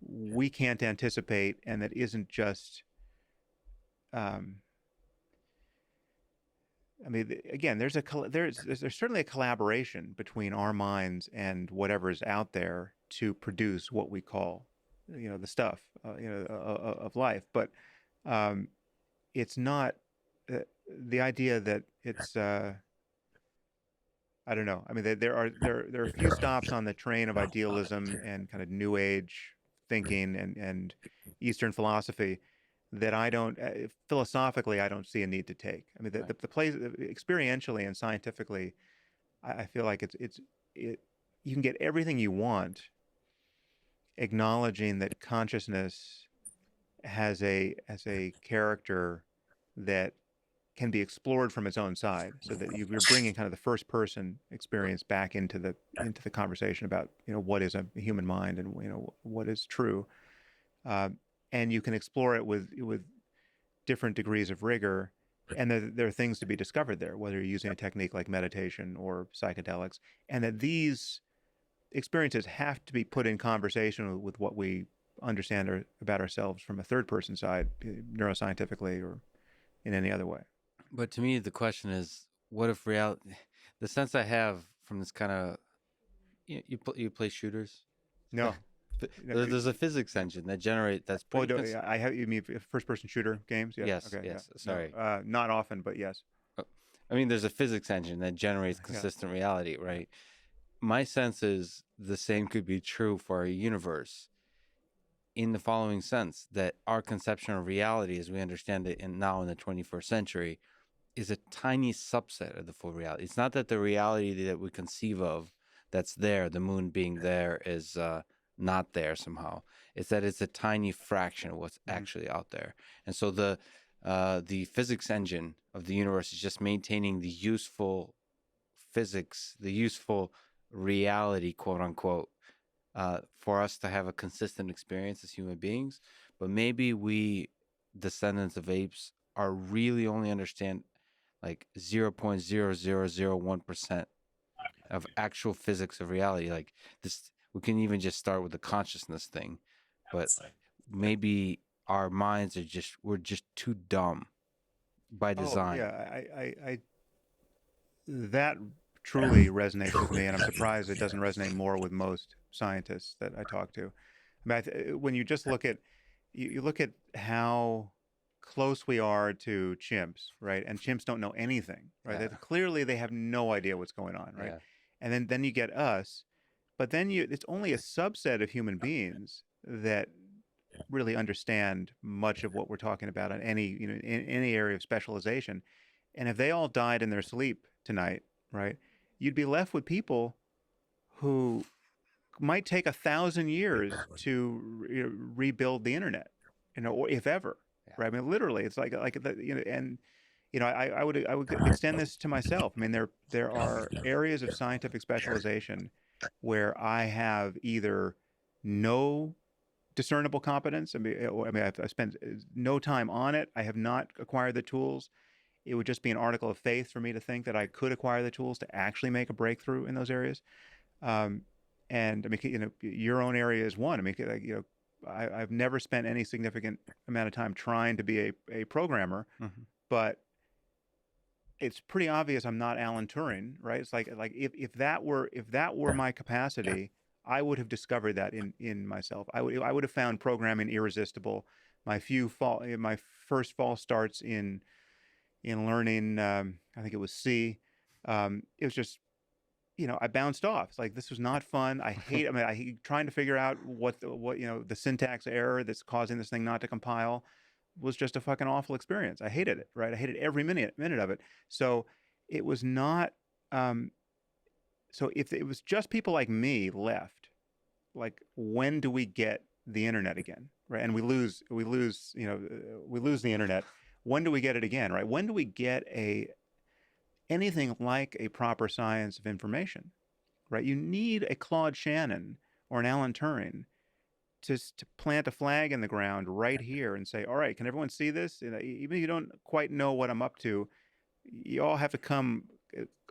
we can't anticipate, and that isn't just, um, I mean, again, there's certainly a collaboration between our minds and whatever's out there to produce what we call, the stuff, of life. But, um, it's not, the idea that it's, I don't know. I mean, there are a few stops on the train of idealism and kind of New Age thinking and Eastern philosophy that I don't, philosophically, I don't see a need to take. I mean, Right. the place experientially and scientifically, I feel like it you can get everything you want, acknowledging that consciousness has a character that can be explored from its own side, so that you're bringing kind of the first person experience back into the conversation about, what is a human mind, and what is true, uh, and you can explore it with different degrees of rigor, and there are things to be discovered there, whether you're using a technique like meditation or psychedelics, and that these experiences have to be put in conversation with what we understand about ourselves from a third person side, neuroscientifically or in any other way. But to me, the question is, what if reality? The sense I have from this kind of you play shooters. No, no, There's a physics engine that's oh, pretty. I have, you mean first person shooter games? Yes. Yes, Okay. Yeah. yes. No, Sorry. not often, but yes. Uh, I mean, there's a physics engine that generates Yeah. consistent reality, right? My sense is the same could be true for our universe in the following sense that our conception of reality as we understand it now in the 21st century is a tiny subset of the full reality. It's not that the reality that we conceive of that's there, the moon being there, is not there somehow. It's that it's a tiny fraction of what's Mhm. actually out there. And so the physics engine of the universe is just maintaining the useful physics, the useful reality, quote unquote, for us to have a consistent experience as human beings. But maybe we, descendants of apes, are really only understand like 0.0001% of actual physics of reality. Like this, we can even just start with the consciousness thing, but maybe our minds are we're just too dumb by Oh design. yeah, that truly resonates with me, and I'm surprised it doesn't resonate more with most scientists that I talk to. I mean, when you just look at you look at how close we are to chimps, right? And chimps don't know anything, right? Yeah. Clearly, they have no idea what's going on, right? Yeah. And then you get us, but then it's only a subset of human beings that really understand much of what we're talking about in any in any area of specialization. And if they all died in their sleep tonight, right, you'd be left with people who might take 1,000 years to rebuild the internet, or if ever, Yeah. right? I mean, literally, it's and I would extend this to myself. I mean, there are areas of scientific specialization where I have either no discernible competence. I've spent no time on it. I have not acquired the tools. It would just be an article of faith for me to think that I could acquire the tools to actually make a breakthrough in those areas. Um, and I mean, your own area is one. I mean, I've never spent any significant amount of time trying to be a programmer, Mhm. but it's pretty obvious I'm not Alan Turing, right? It's like if that were my capacity, I would have discovered that in myself. I would have found programming irresistible. My first false starts in learning, I think it was C. It was just I bounced off. It's like this was not fun. I hate. I mean, I hate trying to figure out what the syntax error that's causing this thing not to compile was just a fucking awful experience. I hated it. Right. I hated every minute of it. So it was not. Um, so if it was just people like me left, like when do we get the internet again? Right. And we lose the internet. When do we get it again? Right. When do we get anything like a proper science of information? Right? You need a Claude Shannon or an Alan Turing to plant a flag in the ground right here and say, all right, can everyone see this? Even if you don't quite know what I'm up to, you all have to come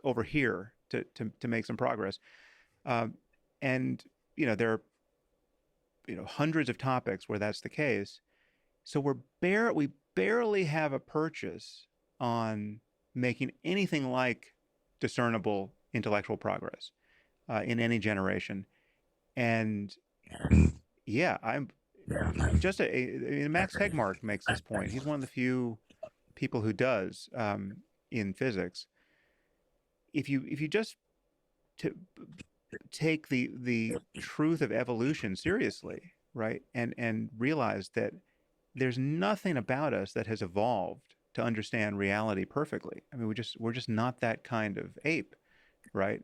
over here to make some progress. Um, and there are hundreds of topics where that's the case. So we barely have a purchase on making anything like discernible intellectual progress in any generation. And yeah, I'm just Max Tegmark makes this point. He's one of the few people who does in physics. If you just to take the truth of evolution seriously, right, and realize that there's nothing about us that has evolved to understand reality perfectly. I mean, we're just not that kind of ape, right?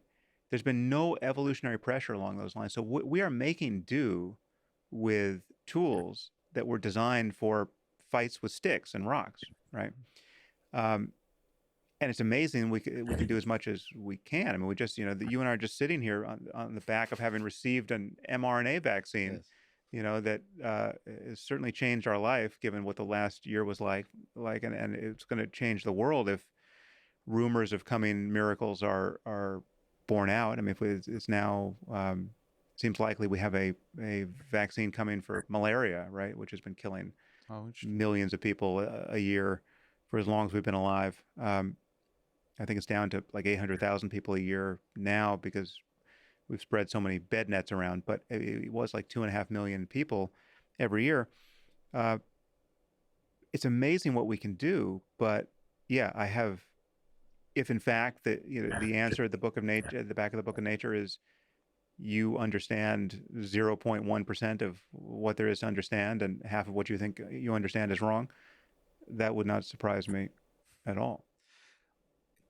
There's been no evolutionary pressure along those lines. So we are making do with tools that were designed for fights with sticks and rocks, right? Um, and it's amazing we can do as much as we can. I mean, we just you and I are just sitting here on the back of having received an mRNA vaccine, Yes. that has certainly changed our life, given what the last year was and it's going to change the world if rumors of coming miracles are borne out. I mean, if it's now seems likely we have a vaccine coming for malaria, right, which has been killing Oh, interesting. millions of people a year for as long as we've been alive. I think it's down to like 800,000 people a year now because we've spread so many bed nets around, but it was like 2.5 million people every year. Uh, it's amazing what we can do, but yeah, I have. If in fact the answer at the book of nature, at the back of the book of nature, is you understand 0.1% of what there is to understand, and half of what you think you understand is wrong, that would not surprise me at all.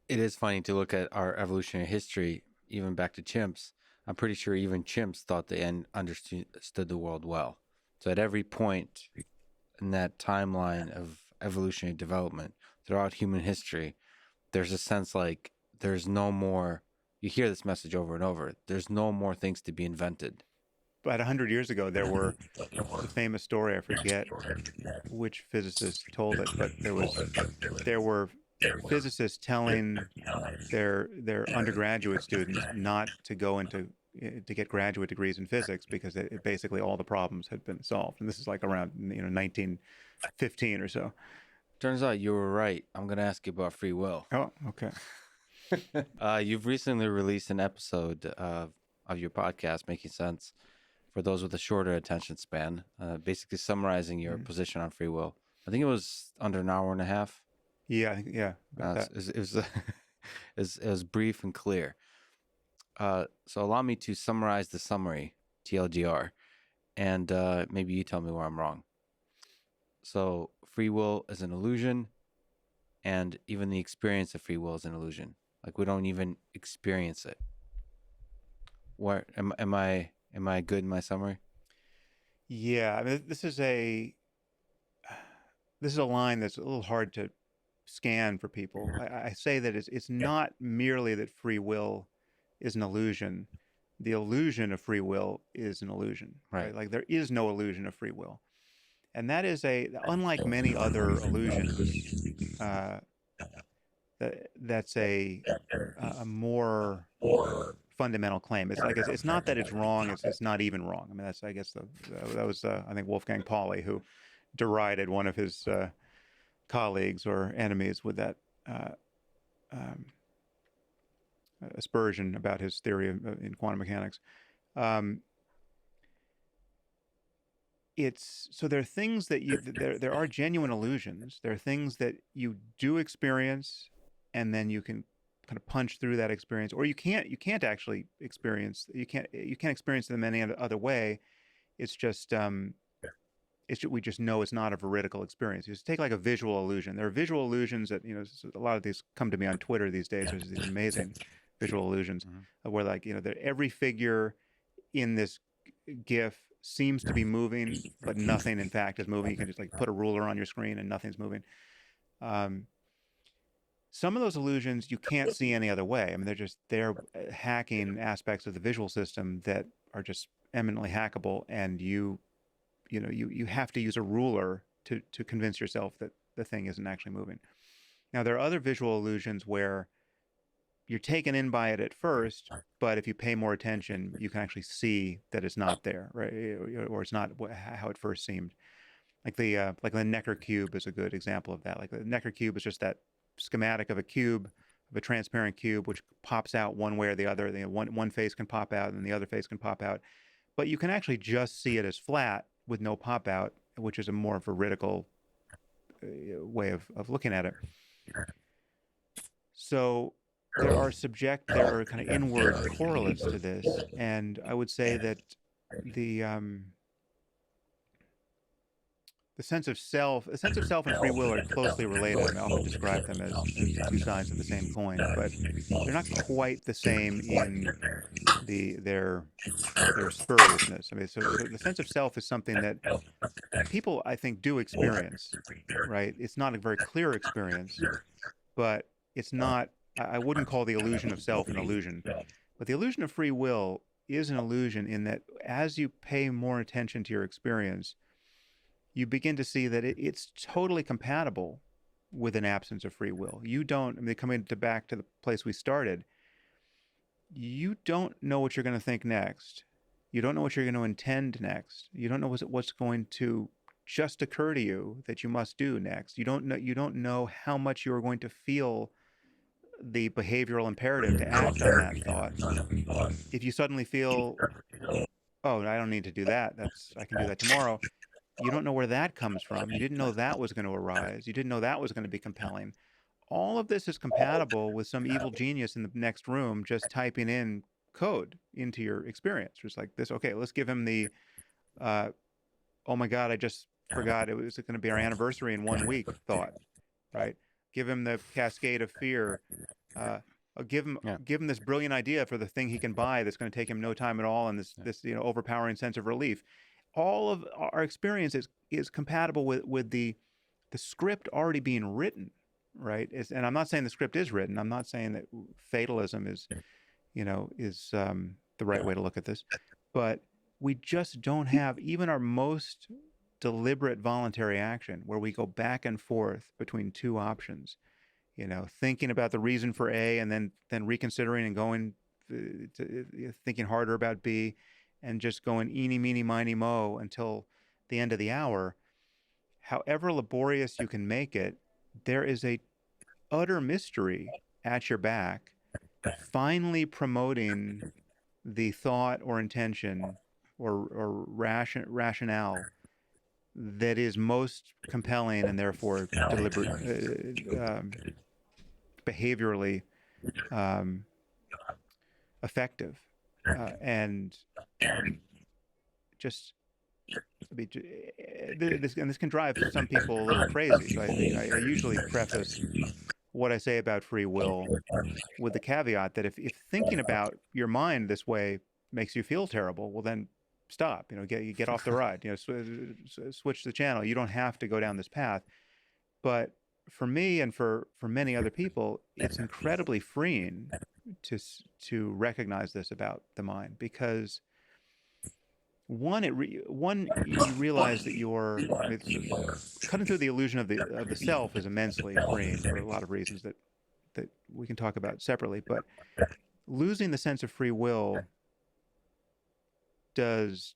It is funny to look at our evolutionary history, even back to chimps. I'm pretty sure even chimps thought they understood the world well. So at every point in that timeline of evolutionary development throughout human history, there's a sense like there's no more. You hear this message over and over. There's no more things to be invented. But 100 years ago, there's a famous story. I forget which physicist told it, but there were physicists telling their undergraduate students not to go into to get graduate degrees in physics because basically all the problems had been solved. And this is like around 1915 or so. Turns out you were right. I'm going to ask you about free will. Oh, okay. You've recently released an episode of your podcast, Making Sense, for those with a shorter attention span, basically summarizing your position on free will. I think it was under an hour and a half. Yeah, about that. It was brief and clear. So allow me to summarize the summary, TLDR, and maybe you tell me where I'm wrong. So free will is an illusion, and even the experience of free will is an illusion. Like we don't even experience it. Where am I good in my summary? Yeah, I mean, this is a line that's a little hard to scan for people. I say that it's not merely that free will is an illusion. The illusion of free will is an illusion, Right. right? Like there is no illusion of free will, and that is unlike many other illusions. Uh, that's a more fundamental claim. It's like it's not that it's wrong. It's not even wrong. I mean, that's I guess that was I think Wolfgang Pauli who derided one of his colleagues or enemies with that uh, um, aspersion about his theory in quantum mechanics. Um, it's so there are things that there are genuine illusions. There are things that you do experience, and then you can kind of punch through that experience, or you can't actually experience you can't experience them any other way. It's just we just know it's not a veridical experience. You just take like a visual illusion. There are visual illusions that a lot of these come to me on Twitter these days. There's these amazing visual illusions where like every figure in this GIF seems to be moving, but nothing in fact is moving. You can just like put a ruler on your screen and nothing's moving. Um, some of those illusions you can't see any other way. I mean, they're hacking aspects of the visual system that are just eminently hackable, and you have to use a ruler to convince yourself that the thing isn't actually moving. Now, there are other visual illusions where you're taken in by it at first, but if you pay more attention, you can actually see that it's not there, right? Or it's not how it first seemed. Like the Necker cube is a good example of that. Like the Necker cube is just that schematic of a cube, of a transparent cube, which pops out one way or the other. One face can pop out, and the other face can pop out, but you can actually just see it as flat with no pop out, which is a more veridical way of looking at it. So there are kind of inward correlates to this, and I would say that the the sense of self and free will are closely related. I mean, I often describe them as two sides of the same coin, but they're not quite the same in their spuriousness. I mean, so the sense of self is something that people, I think, do experience, right? It's not a very clear experience, but it's not. I wouldn't call the illusion of self an illusion, but the illusion of free will is an illusion in that as you pay more attention to your experience, you begin to see that it's totally compatible with an absence of free will. You don't. I mean, coming back to the place we started, you don't know what you're going to think next. You don't know what you're going to intend next. You don't know what's going to just occur to you that you must do next. You don't know how much you're going to feel the behavioral imperative to act on that thought. If you suddenly feel, oh, I don't need to do that. I can do that tomorrow. You don't know where that comes from. You didn't know that was going to arise. You didn't know that was going to be compelling. All of this is compatible with some evil genius in the next room just typing in code into your experience. It's like this, okay, let's give him the, uh, oh my God, I just forgot it was going to be our anniversary in 1 week thought, right? Give him the cascade of fear. Uh, Yeah. give him this brilliant idea for the thing he can buy that's going to take him no time at all, and this overpowering sense of relief. All of our experience is compatible with the script already being written, right? And I'm not saying the script is written. I'm not saying that fatalism is the right way to look at this, but we just don't have even our most deliberate voluntary action where we go back and forth between two options, thinking about the reason for A and then reconsidering and going thinking harder about B, and just going eeny meeny miny mo until the end of the hour. However laborious you can make it, there is a utter mystery at your back finally promoting the thought or intention or rationale that is most compelling and therefore deliberate, behaviorally um, effective, and just I mean, this can drive some people a little crazy. So I usually preface what I say about free will with the caveat that if thinking about your mind this way makes you feel terrible, well then stop. Get off the ride. Switch the channel. You don't have to go down this path. But for me and for many other people, it's incredibly freeing to recognize this about the mind, because one you realize that cutting through the illusion of the self is immensely freeing for a lot of reasons that we can talk about separately. But losing the sense of free will does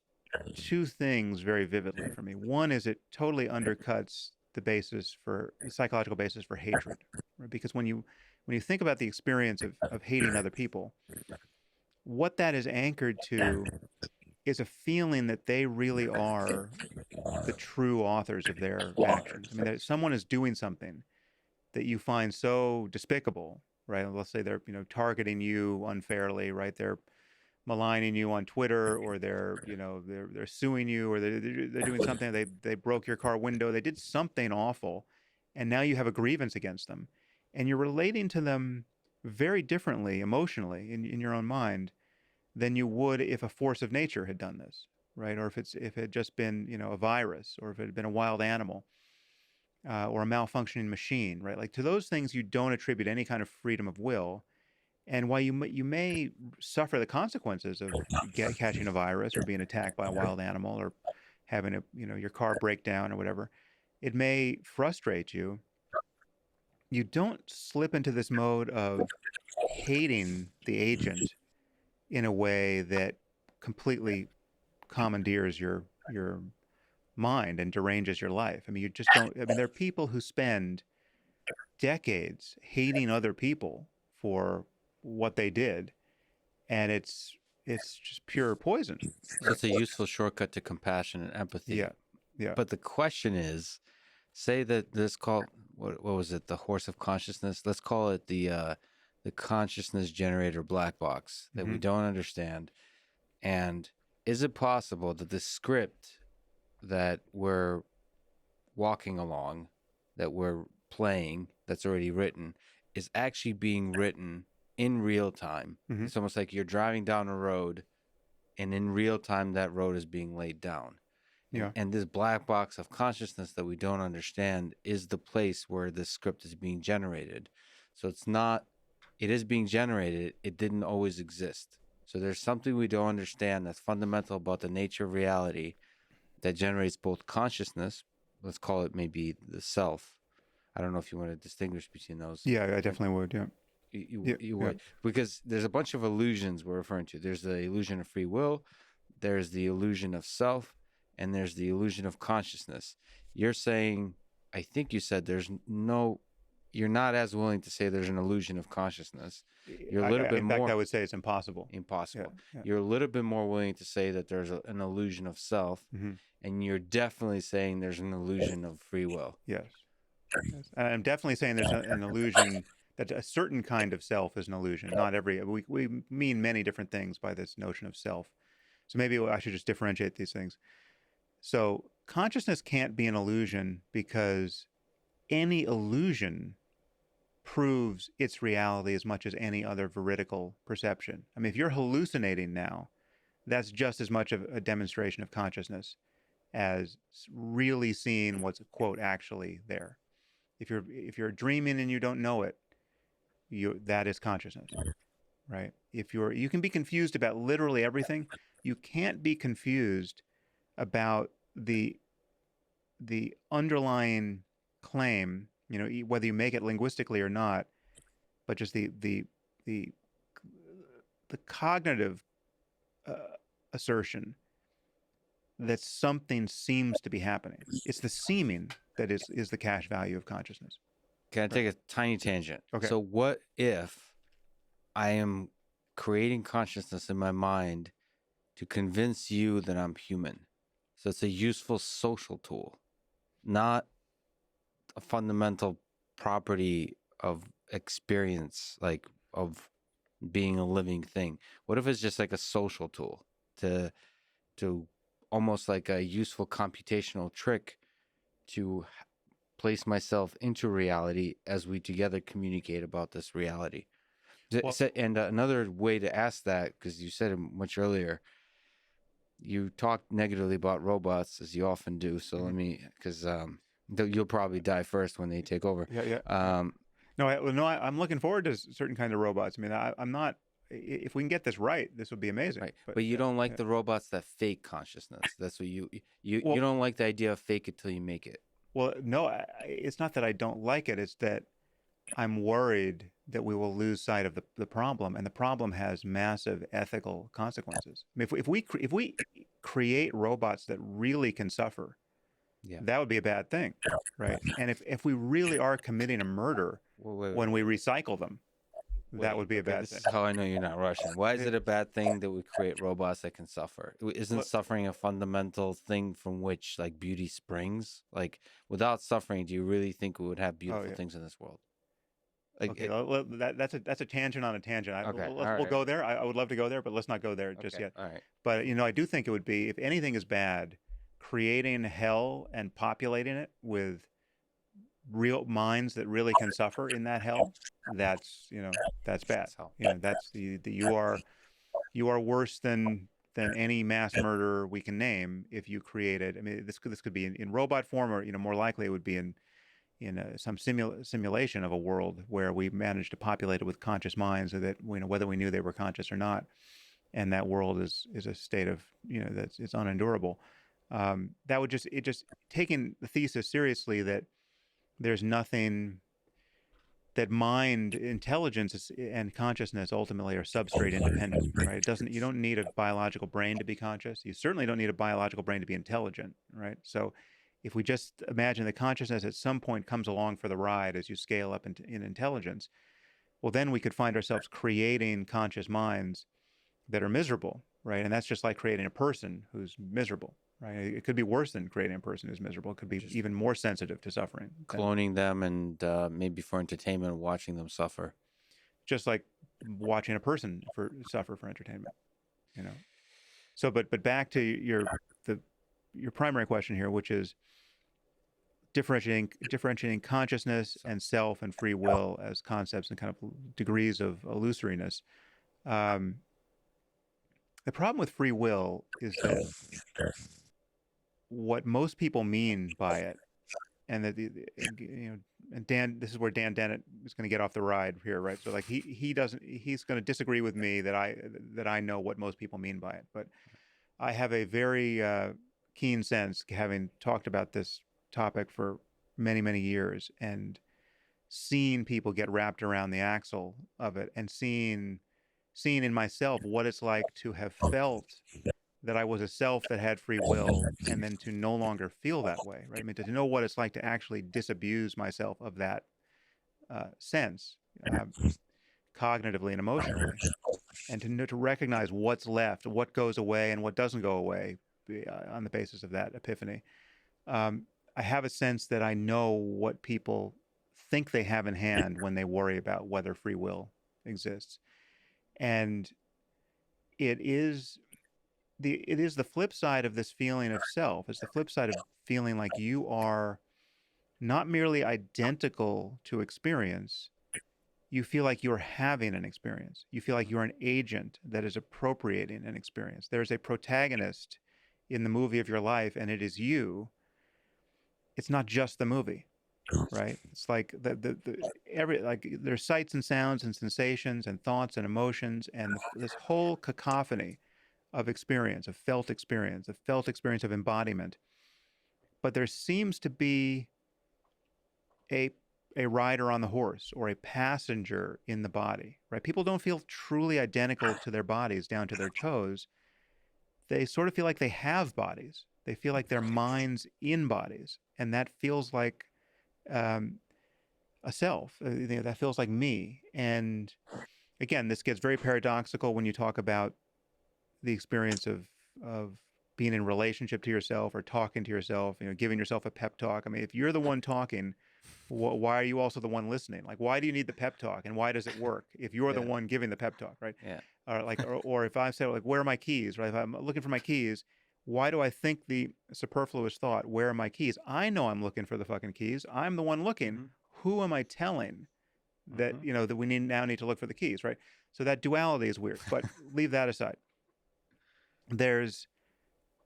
two things very vividly for me. One is it totally undercuts the psychological basis for hatred, right? Because when you think about the experience of hating other people, what that is anchored to is a feeling that they really are the true authors of their actions. I mean, that someone is doing something that you find so despicable, right? Let's say they're targeting you unfairly, right? They're maligning you on Twitter, or they're suing you, or they're doing something. They broke your car window. They did something awful, and now you have a grievance against them, and you're relating to them very differently emotionally in your own mind than you would if a force of nature had done this, right? Or if it had just been a virus, or if it had been a wild animal, or a malfunctioning machine, right? Like, to those things you don't attribute any kind of freedom of will, and while you may suffer the consequences of catching a virus or being attacked by a wild animal or having your car break down or whatever, it may frustrate you. You don't slip into this mode of hating the agent in a way that completely commandeers your mind and deranges your life. I mean, you just don't. I mean, there are people who spend decades hating other people for what they did, and it's just pure poison, So right? it's a useful shortcut to compassion and empathy. Yeah, yeah. But the question is, say that this call, what was it, the horse of consciousness? Let's call it the consciousness generator black box that we Mm-hmm. don't understand. And is it possible that the script that we're walking along, that we're playing, that's already written, is actually being written in real time? Mm-hmm. It's almost like you're driving down a road, and in real time that road is being laid down. Yeah, And this black box of consciousness that we don't understand is the place where this script is being generated. So it is being generated, it didn't always exist. So there's something we don't understand that's fundamental about the nature of reality that generates both consciousness, let's call it maybe the self. I don't know if you want to distinguish between those. yeah. I definitely would. Yeah, You yeah, yeah. would, because there's a bunch of illusions we're referring to. There's the illusion of free will, there's the illusion of self and there's the illusion of consciousness. You're saying, I think you said you're not as willing to say there's an illusion of consciousness. You're a little bit In fact, I more would say it's impossible. impossible. Yeah. You're a little bit more willing to say that there's an illusion of self, Mm-hmm. and you're definitely saying there's an illusion of free will. Yes. Yes. And I'm definitely saying there's an illusion that a certain kind of self is an illusion. Not every. We mean many different things by this notion of self. So maybe I should just differentiate these things. So consciousness can't be an illusion because any illusion proves its reality as much as any other veridical perception. I mean, if you're hallucinating now, that's just as much of a demonstration of consciousness as really seeing what's, quote, actually there. If you're dreaming and you don't know it, that is consciousness, right? You can be confused about literally everything. You can't be confused about the underlying claim, whether you make it linguistically or not, but just the cognitive uh, assertion that something seems to be happening. It's the seeming that is the cash value of consciousness. Can I take a tiny tangent? Okay. So what if I am creating consciousness in my mind to convince you that I'm human? So it's a useful social tool, not a fundamental property of experience, like of being a living thing. What if it's just like a social tool to almost like a useful computational trick to place myself into reality as we together communicate about this reality? Well, And another way to ask that, because you said it much earlier, you talked negatively about robots as you often do. So let me, because you'll probably die first when they take over. yeah. Um, I'm looking forward to certain kind of robots. I mean, I'm not. If we can get this right, this would be amazing. right, but you don't like yeah. the robots that fake consciousness. That's what you Well, don't like the idea of fake it till you make it. Well, no, it's not that I don't like it. It's that I'm worried that we will lose sight of the problem, and the problem has massive ethical consequences. I mean, if we create robots that really can suffer, Yeah. that would be a bad thing, right? And if we really are committing a murder when we recycle them, that would be a bad This thing. is how I know you're not Russian. Why is it a bad thing that we create robots that can suffer? Isn't suffering a fundamental thing from which like beauty springs? Like without suffering, do you really think we would have beautiful things in this world? Like Okay, that's a tangent on a tangent. Okay, all We'll right. go there. I would love to go there, but let's not go there just Okay, yet. all right. But I do think it would be, if anything is bad, creating hell and populating it with real minds that really can suffer in that hell. That's that's bad. That's hell. That's you are worse than any mass murderer we can name if you created. I mean, this could be in robot form, or more likely it would be in some simulation of a world where we managed to populate it with conscious minds, so that whether we knew they were conscious or not, and that world is a state of that's it's unendurable. That would just taking the thesis seriously that there's nothing that mind intelligence and consciousness ultimately are substrate independent, right? You don't need a biological brain to be conscious. You certainly don't need a biological brain to be intelligent, right? So if we just imagine that consciousness at some point comes along for the ride as you scale up in intelligence, well, then we could find ourselves creating conscious minds that are miserable, right? And that's just like creating a person who's miserable, right? It could be worse than creating a person who's miserable. It could be Just even more sensitive to suffering. Cloning them and maybe for entertainment, watching them suffer. Just like watching a person suffer for entertainment, So, but back to your primary question here, which is differentiating consciousness and self and free will as concepts and kind of degrees of illusoriness. The problem with free will is that what most people mean by it, and that and Dan, this is where Dan Dennett is going to get off the ride here, right? So like he's going to disagree with me that I know what most people mean by it, but I have a very keen sense, having talked about this topic for many years and seen people get wrapped around the axle of it, and seeing in myself what it's like to have felt that I was a self that had free will, and then to no longer feel that way, right? I mean, to know what it's like to actually disabuse myself of that sense, uh, cognitively and emotionally, and to know, to recognize what's left, what goes away, and what doesn't go away on the basis of that epiphany. Um, I have a sense that I know what people think they have in hand when they worry about whether free will exists, and it is the flip side of this feeling of self. It's the flip side of feeling like you are not merely identical to experience. You feel like you're having an experience. You feel like you're an agent that is appropriating an experience. There's a protagonist in the movie of your life, and it is you. It's not just the movie, right? It's like the every like there's sights and sounds and sensations and thoughts and emotions and this whole cacophony of felt experience of embodiment. But there seems to be a a rider on the horse or a passenger in the body, right? People don't feel truly identical to their bodies down to their toes. They sort of feel like they have bodies. They feel like their minds in bodies, and that feels like um, a self. That feels like me. And again, this gets very paradoxical when you talk about the experience of being in relationship to yourself or talking to yourself, giving yourself a pep talk. I mean, if you're the one talking, why are you also the one listening? Like, why do you need the pep talk, and why does it work if you're the Yeah. one giving the pep talk, right? Yeah. Or if I say, like, where are my keys, right? If I'm looking for my keys, why do I think the superfluous thought, where are my keys? I know I'm looking for the fucking keys. I'm the one looking. Mm-hmm. Who am I telling that Mm-hmm. that we need to look for the keys, right? So that duality is weird. But leave that aside. There's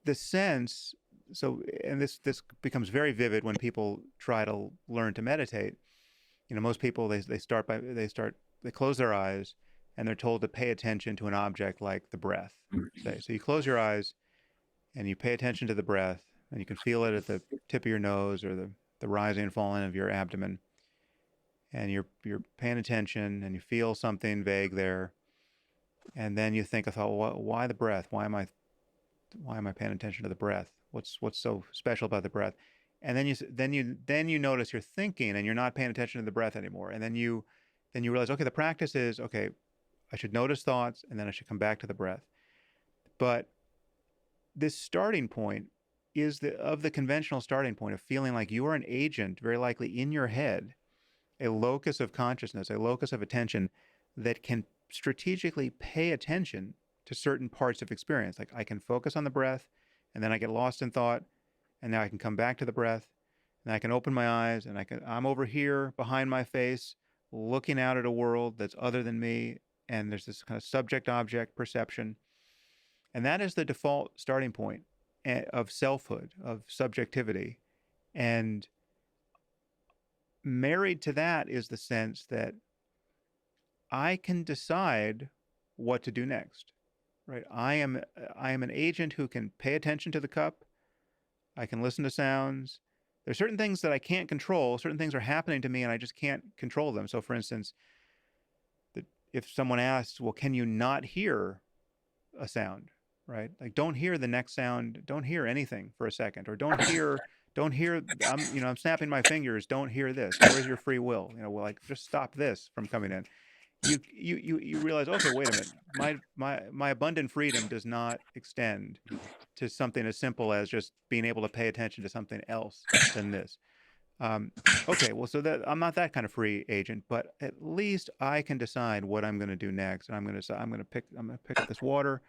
the sense. So, and this becomes very vivid when people try to learn to meditate. Most people they close their eyes and they're told to pay attention to an object like the breath, say. So you close your eyes and you pay attention to the breath, and you can feel it at the tip of your nose or the rising and falling of your abdomen, and you're paying attention and you feel something vague there, and then you think, I thought, why the breath? Why am I paying attention to the breath? What's so special about the breath? And then you notice you're thinking and you're not paying attention to the breath anymore. And then you realize, okay, the practice is, okay, I should notice thoughts and then I should come back to the breath. But this starting point is the conventional starting point of feeling like you are an agent, very likely in your head, a locus of consciousness, a locus of attention that can strategically pay attention to certain parts of experience. Like, I can focus on the breath, and then I get lost in thought, and now I can come back to the breath, and I can open my eyes, and I'm over here behind my face, looking out at a world that's other than me, and there's this kind of subject object perception, and that is the default starting point of selfhood, of subjectivity, and married to that is the sense that I can decide what to do next, right? I am an agent who can pay attention to the cup. I can listen to sounds. There's certain things that I can't control. Certain things are happening to me and I just can't control them. So for instance, if someone asks, well, can you not hear a sound, right? Like, don't hear the next sound, don't hear anything for a second, or don't hear I'm snapping my fingers, don't hear this. Where's your free will? Well, like, just stop this from coming in. You realize, okay, wait a minute, my abundant freedom does not extend to something as simple as just being able to pay attention to something else than this. um, okay, well, so that I'm not that kind of free agent, but at least I can decide what I'm going to do next, and I'm going to pick up this water,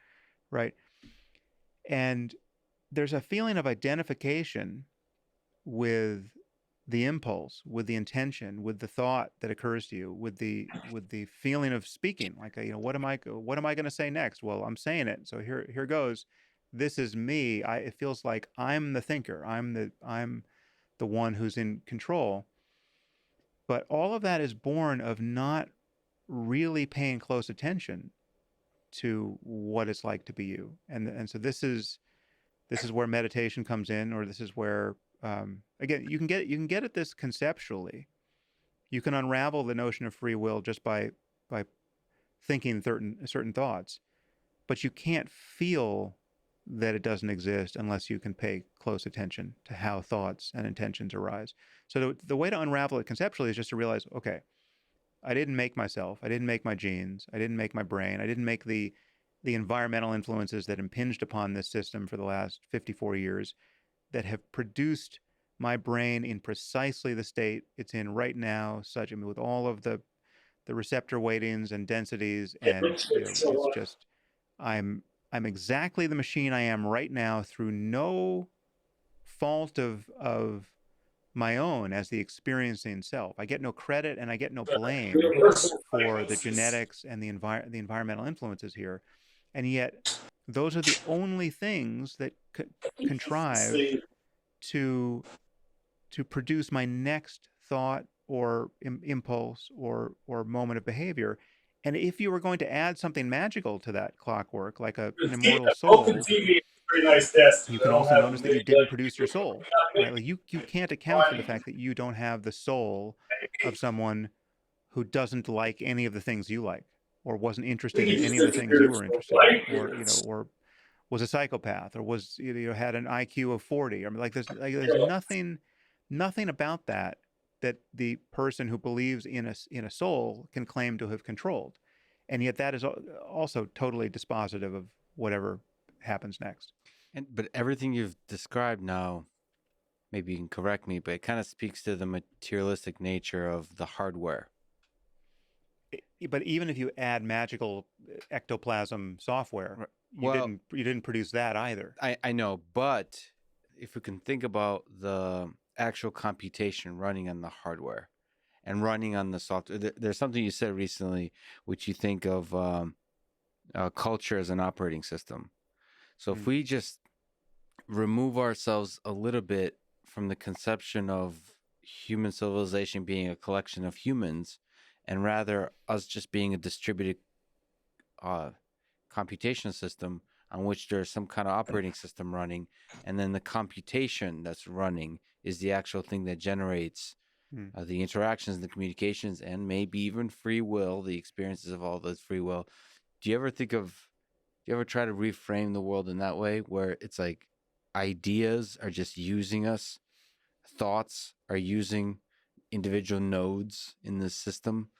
right? And there's a feeling of identification with the impulse, with the intention, with the thought that occurs to you, with the feeling of speaking. Like, what am I going to say next? Well, I'm saying it, so here goes. This is me. It feels like I'm the thinker. I'm the one who's in control. But all of that is born of not really paying close attention to what it's like to be you. And so this is where meditation comes in, or this is where, again, you can get at this conceptually. You can unravel the notion of free will just by thinking certain thoughts, but you can't feel that it doesn't exist unless you can pay close attention to how thoughts and intentions arise. So the way to unravel it conceptually is just to realize, okay, I didn't make myself, I didn't make my genes, I didn't make my brain, I didn't make the environmental influences that impinged upon this system for the last 54 years that have produced my brain in precisely the state it's in right now, such, I mean, with all of the receptor weightings and densities, and it's just, I'm I'm exactly the machine I am right now through no fault of my own as the experiencing self. I get no credit and I get no blame for the genetics and the environmental influences here, and yet those are the only things that contrive to produce my next thought or impulse or moment of behavior. And if you were going to add something magical to that clockwork, like an immortal soul, you can also notice that you didn't produce your soul, right? Like you can't account for the fact that you don't have the soul of someone who doesn't like any of the things you like, or wasn't interested in any of the things you were interested in, or or was a psychopath, or was, had an IQ of 40. I mean, there's nothing about that the person who believes in a soul can claim to have controlled, and yet that is also totally dispositive of whatever happens next. But everything you've described now, maybe you can correct me, but it kind of speaks to the materialistic nature of the hardware. But even if you add magical ectoplasm software, Well, you didn't produce that either. I know, but if we can think about the actual computation running on the hardware and running on the software, there's something you said recently, which you think of culture as an operating system. So if Mm. we just remove ourselves a little bit from the conception of human civilization being a collection of humans, and rather us just being a distributed uh, computation system on which there's some kind of operating system running, and then the computation that's running is the actual thing that generates Mm. the interactions, the communications, and maybe even free will, the experiences of all those free will. Do you ever think of, do you ever try to reframe the world in that way, where it's like ideas are just using us, thoughts are using individual nodes in the system,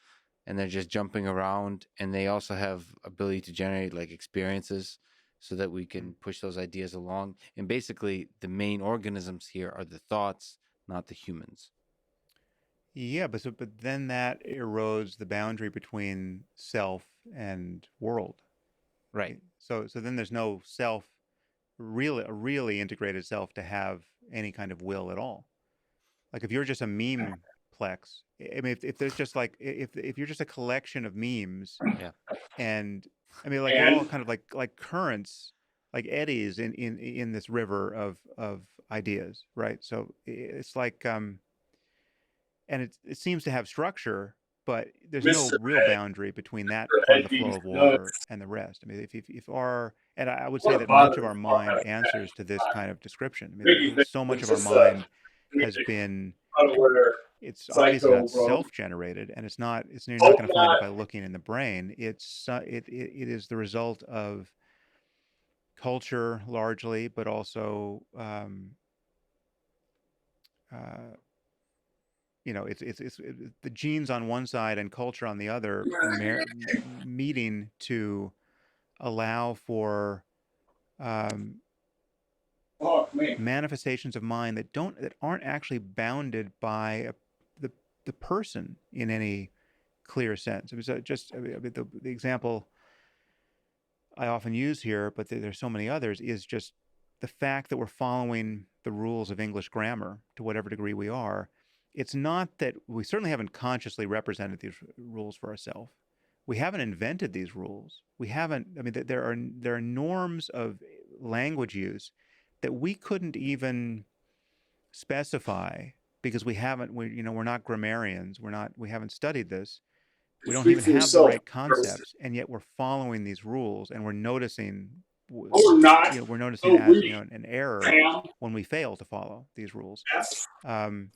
and they're just jumping around, and they also have ability to generate like experiences so that we Mm. can push those ideas along, and basically the main organisms here are the thoughts, not the humans. Yeah, but then that erodes the boundary between self and world. Right. So then there's no self, really a really integrated self, to have any kind of will at all. Like if you're just a meme plex, I mean, if there's just like, if you're just a collection of memes, Yeah. and I mean, like we're all kind of like currents, like eddies in this river of ideas, right? So it's like, and it seems to have structure, but there's no real boundary between that part of the flow of water and the rest. I mean, if our, and I would say that much of our mind answers to this kind of description. I mean, so much of our mind has been, it's obviously not self-generated, and you're not going to find it by looking in the brain. It is the result of culture largely, but also uh, the genes on one side and culture on the other meeting to allow for um, manifestations of mind that aren't actually bounded by the the person in any clear sense. It was the example I often use here, but there's so many others, is just the fact that we're following the rules of English grammar to whatever degree we are. It's not that we certainly haven't consciously represented these rules for ourselves. We haven't invented these rules. We haven't. I mean, there are norms of language use that we couldn't even specify because we haven't. We're not grammarians. We haven't studied this. We don't even have the right concepts, and yet we're following these rules, and we're noticing, we're noticing as an error when we fail to follow these rules. Um,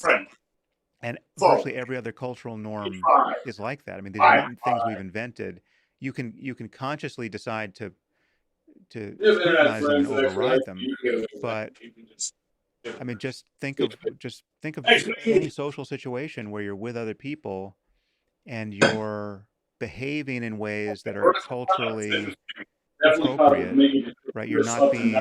and virtually every other cultural norm is like that. I mean, these are not things we've invented. You can consciously decide We have internet scrutinize them and friends that actually like override them. you together. But You can just I mean, just think of Hey, any social situation where you're with other people and you're behaving in ways that are culturally definitely probably appropriate, making it right? this You're not up and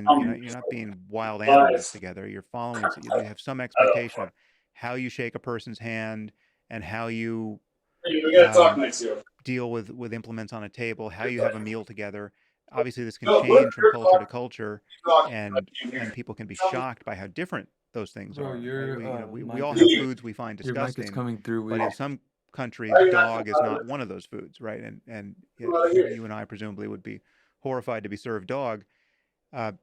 being down wild animals lives. together. You're following. You have some I don't expectation know. of how you shake a person's hand and how you Hey, we gotta talk um, next year. deal with implements on a table, how you have a meal together. Obviously, this can No, what change from you're culture to culture, talking, I and can't hear. people can be Tell me. shocked by how different those things Bro, are. Right? your We all mic have is foods we find your mic is disgusting, coming through but in weird. some countries, Why are you not dog is talking not one of those foods, right? And about here? you and I presumably would be horrified to be served dog. Uh,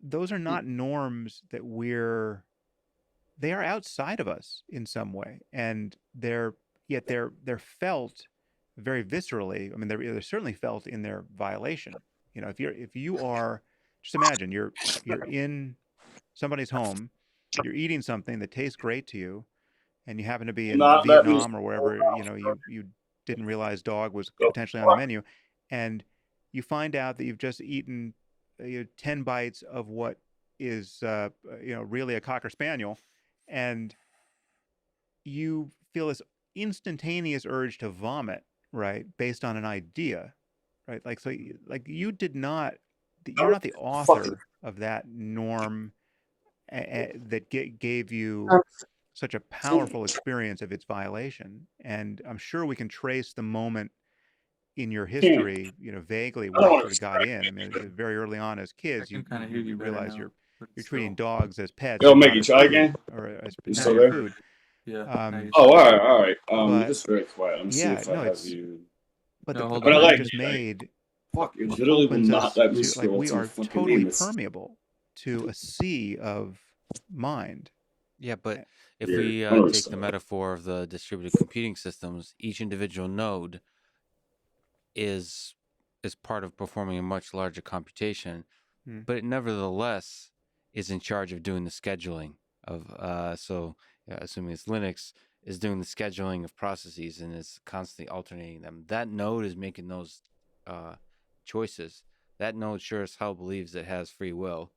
those are not norms that they are outside of us in some way, and they're felt very viscerally. I mean, they're certainly felt in their violation. If you are, just imagine you're in somebody's home, you're eating something that tastes great to you, and you happen to be in Not let me Vietnam or wherever you didn't realize dog was go. potentially on the menu, and you find out that you've just eaten 10 bites of what is really a cocker spaniel, and you feel this instantaneous urge to vomit, right, based on an idea, right? Like, so like you did not you're not the Fucking author of that norm that gave you such a powerful experience of its violation. And I'm sure we can trace the moment in your can't. history, vaguely I where don't it want sort of to got distract in. I mean, very early on as I kids, can kind of hear you you better realize now, but you're treating still. dogs as pets Yo, and not Mickey, as try food again. or as You Now still potential you're there? good. food. Yeah, now Um, you're Oh, fine. all right. You're but just very quiet. Let me see yeah, if I no, have it's you. but No, hold But on. I point I like just made fuck. It literally will opens not us let me to, like, scroll we to the are fucking totally name. It's permeable to a sea of mind. Yeah, but Eh, if weird. we I'm gonna take the restart. metaphor of the distributed computing systems, each individual node is is part of performing a much larger computation, hmm, but it nevertheless is in charge of doing the scheduling of assuming it's Linux, is doing the scheduling of processes and is constantly alternating them. That node is making those choices. That node sure as hell believes it has free will,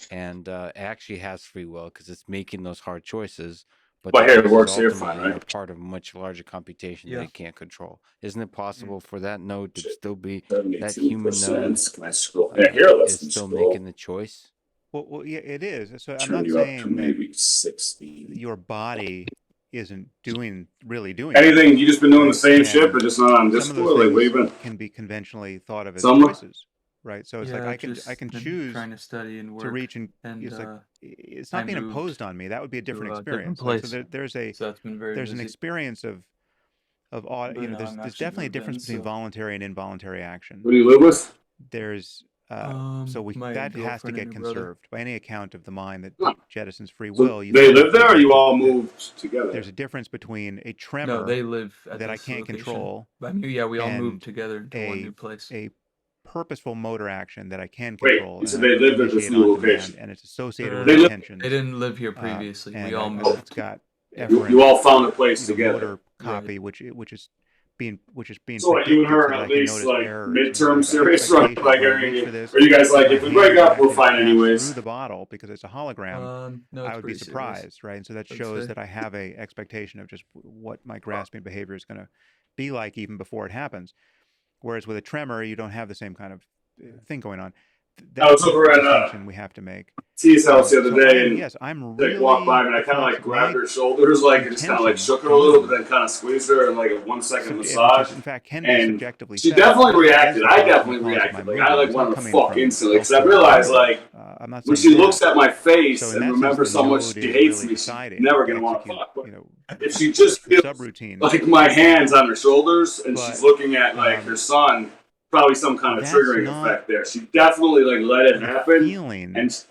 and actually has free will because it's making those hard choices. But the But here it choices works here fine, ultimately are right? part of a much larger computation that Yeah. it can't control. Isn't it hmm. possible for that node to Shit. still be that human node 72%. Can I scroll? Yeah, here it lets is me still scroll. making the choice? Well, yeah, it is. So I'm Turn not you up to saying that maybe 60. your body isn't really doing Anything? things, You just been doing the right? same shit, And but just not on some of those Discord? Like, where you things been? can be conventionally thought of as Summer? choices, right? So it's like Yeah, I just can been choose trying to study and to work, reach, and and it's like it's I not being moved imposed on me. That would be a different to a different experience. Like, so place, so that's been very there's an busy. experience of But I'm there's actually definitely a moved difference in, between so voluntary and involuntary action. Who do you live with? There's so we my that has to girlfriend and get her brother. conserved by any account of the mind Huh. that jettisons free So will. You they still have live to there, or admit you all that moved together? there's a difference between a No, tremor they live at that I this can't location. control But I mean, yeah, we all moved and together into one a new place. a purposeful motor action that I can Wait, control you and said I they lived at this initiate new on location. demand, and it's No, associated no, with They no. live. They intentions. didn't live here previously. We And all Oh, it's moved. got Yeah. you efferent all found a place together. motor Right. copy, which is being So what, you and predictive her because are I at can least notice like errors. I midterm have serious, right? expectations. Like, When I reach for are this, you guys like, my if we break hand is up, we're actually to fine pass through anyways? the bottle because it's a hologram. No, I it's would be pretty serious, surprised, right? And so that I'd shows say. that I have a expectation of just what my grasping behavior is going to be like even before it happens. Whereas with a tremor, you don't have the same kind of thing going on. I was That's over the at distinction we have to make. T's house the other So I day, am, and yes, I'm like walked by really me, and I the kind of thoughts like of grabbed my her shoulders, like, and just kind of like intention shook her a little, but being then kind of squeezed her in like a 1 second which massage. is in fact can be And subjectively she felt, definitely is reacted. the I proximate definitely cause of my reacted. Like, I movement. like It's not wanted to coming fuck from instantly because I elsewhere realized near. like I'm not when saying she there. looks at my So face in and that sense, remembers the how much node she is hates really me, she's deciding never to gonna want to execute, fuck. But if she just the feels subroutine. like my hands on her shoulders and she's But looking at like her um, son, probably some kind of that's triggering not effect there. She definitely like let it the happen, feeling and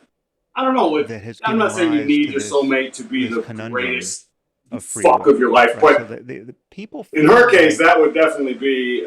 I don't know what. that has I'm given not saying you rise need to your this soulmate to be the conundrum greatest of free fuck of will, your life, right? So but the people in her feel case, like that would definitely be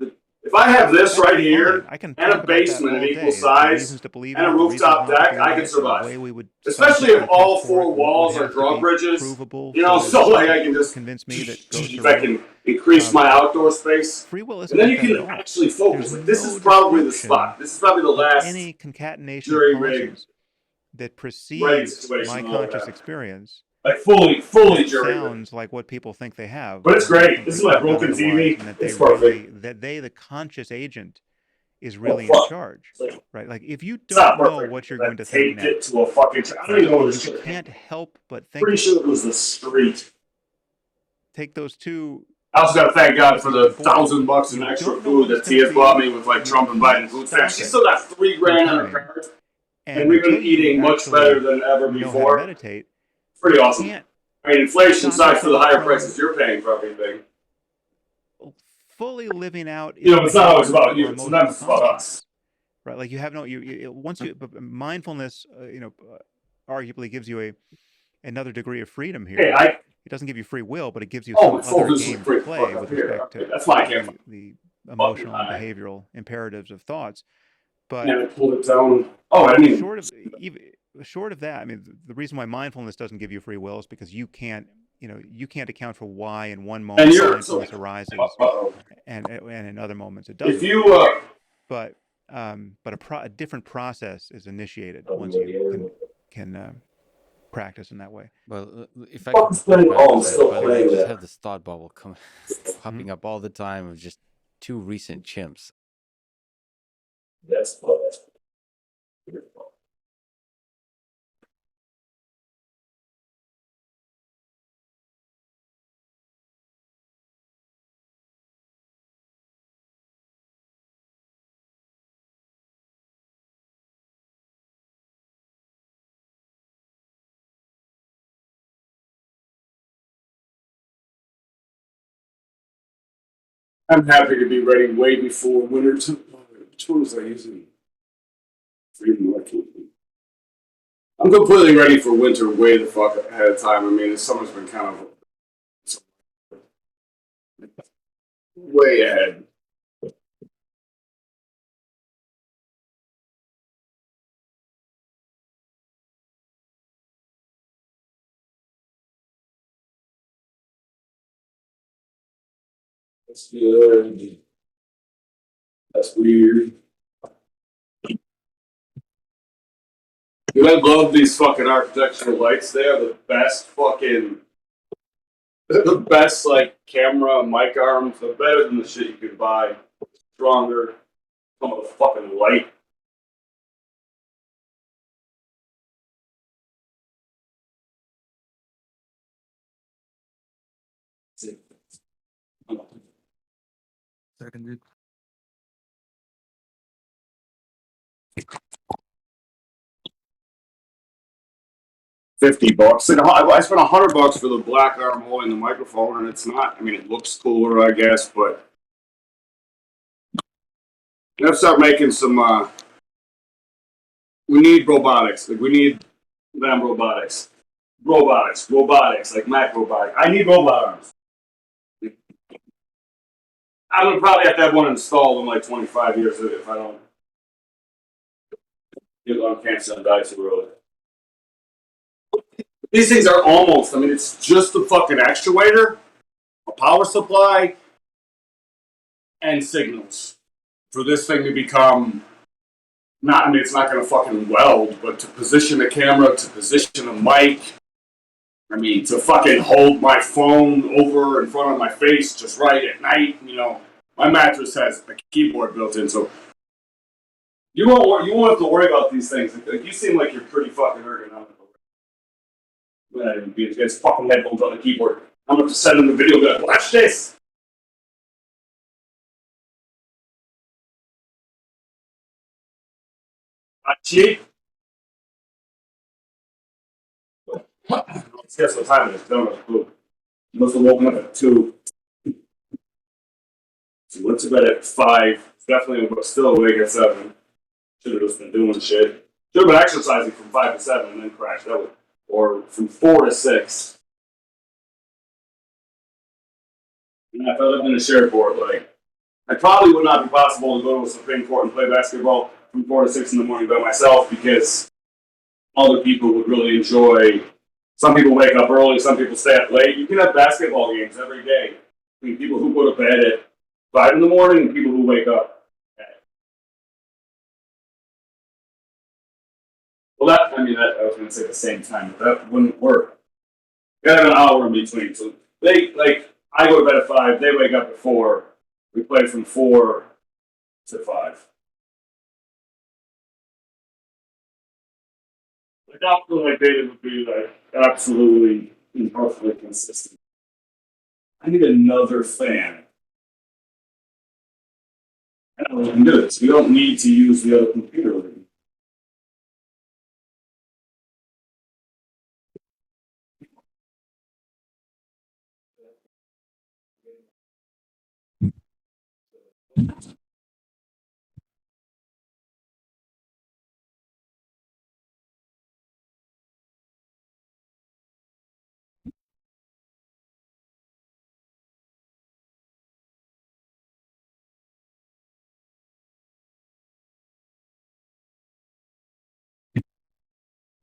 If I have this That's right fine. here I can and a talk about that basement all of day. equal The size reasons to believe and it, a the reasons rooftop not to deck, believe I can it, the survive. way we would Especially scientifically if all test for four it, what would walls are have to be drawbridges. provable You know, to so like I can just convince me that goes if the I road. can increase my outdoor space, Free will isn't and then like you that at can all. actually There's focus. Like this is no probably the description spot. This is probably the of last any concatenation of jury rig causes that writing precedes situation my I'll ever conscious have. experience Like fully that jury rig. sounds like what people think they have. But it's They great. think This they is my could have done broken otherwise, TV. and that It's perfect. the conscious agent is Oh really in fuck! charge, It's like, right? Like if you it's don't not know perfect. what you're I going to think taped now, it to a fucking. I don't right, even know where and this you shit came can't from. help but think Pretty it. sure it was the street. Take those two I also gotta thank God for pieces the of board. $1,000 in You extra don't know food what it's that going to Tia's bought be. me with like You Trump and can't Biden food stamps. stop She's it still got from $3,000 on her coming, card, and and we've until been you eating much better actually than ever know how to before. meditate, Pretty you awesome. can't I mean, inflation stop aside for the yourself higher from prices you're paying for everything. fully living out You in the know, it's not always behavior about of our you. Sometimes emotional it's about constructs, us. right? Like you have no, once you, mindfulness, arguably gives you another degree of freedom Hey, here. I It doesn't give you free will, but it gives you oh, some my other folders is game to pretty fuck play up with here. respect Okay, to that's why I can't the fuck you. emotional and behavioral imperatives of thoughts. But And I pulled it down. Oh, I didn't even. short of even short of that, I mean, the reason why mindfulness doesn't give you free will is because you can't account for why in one And moment you're so. mindfulness arises Uh-oh. and in other moments it If doesn't. you But a different process is initiated once you oh, can practice in that way. Well, if I could fuck is push playing? back Oh, I'm on that, still by the way, I playing just that. have this thought bubble Mhm. popping up all the time of just two recent chimps. That's fun. I'm happy to be ready way before winter. Which one was I using? Freedom Market. I'm completely ready for winter way the fuck ahead of time. I mean, the summer's been kind of way ahead. That's good. That's weird. Dude, I love these fucking architectural lights. They are the best fucking. They're the best like camera mic arms. They're better than the shit you could buy. Stronger. Some of the fucking light. Second, dude. $50. Like, I spent $100 for the black arm holding the microphone, and it's not. I mean, it looks cooler, I guess, but we have to start making some. We need robotics. Like we need them robotics, like Mac robotics. I need robot arms. I'm gonna probably have to have one installed in like 25 years if I don't get lung cancer and die too early. These things are almost. I mean, it's just the fucking actuator, a power supply, and signals for this thing to become. Not. I mean, it's not gonna fucking weld, but to position a camera, to position a mic. I mean, to fucking hold my phone over in front of my face just right at night. My mattress has a keyboard built in, so you won't have to worry about these things. Like, you seem like you're pretty fucking ergonomic. Not even be against fucking headphones on the keyboard. I'm gonna have to send them the video. Be like, watch this. Not cheap. Let's guess what time it is. Don't have a clue. You must have woken up at 2. So went to bed at 5. Definitely still awake at 7. Should have just been doing shit. Should have been exercising from 5 to 7 and then crashed. That would, or from 4 to 6. And if I lived in a Sherport, like, I probably would not be possible to go to a Supreme Court and play basketball from 4 to 6 in the morning by myself because other people would really enjoy. Some people wake up early, some people stay up late. You can have basketball games every day. I mean, people who go to bed at 5 in the morning and people who wake up. Well, I was going to say the same time, but that wouldn't work. Got an hour in between. So they like I go to bed at 5. They wake up at 4. We play from 4 to 5. I don't feel like data would be like absolutely imperfectly consistent. I need another fan. I don't know we can do this. We don't need to use the other computer.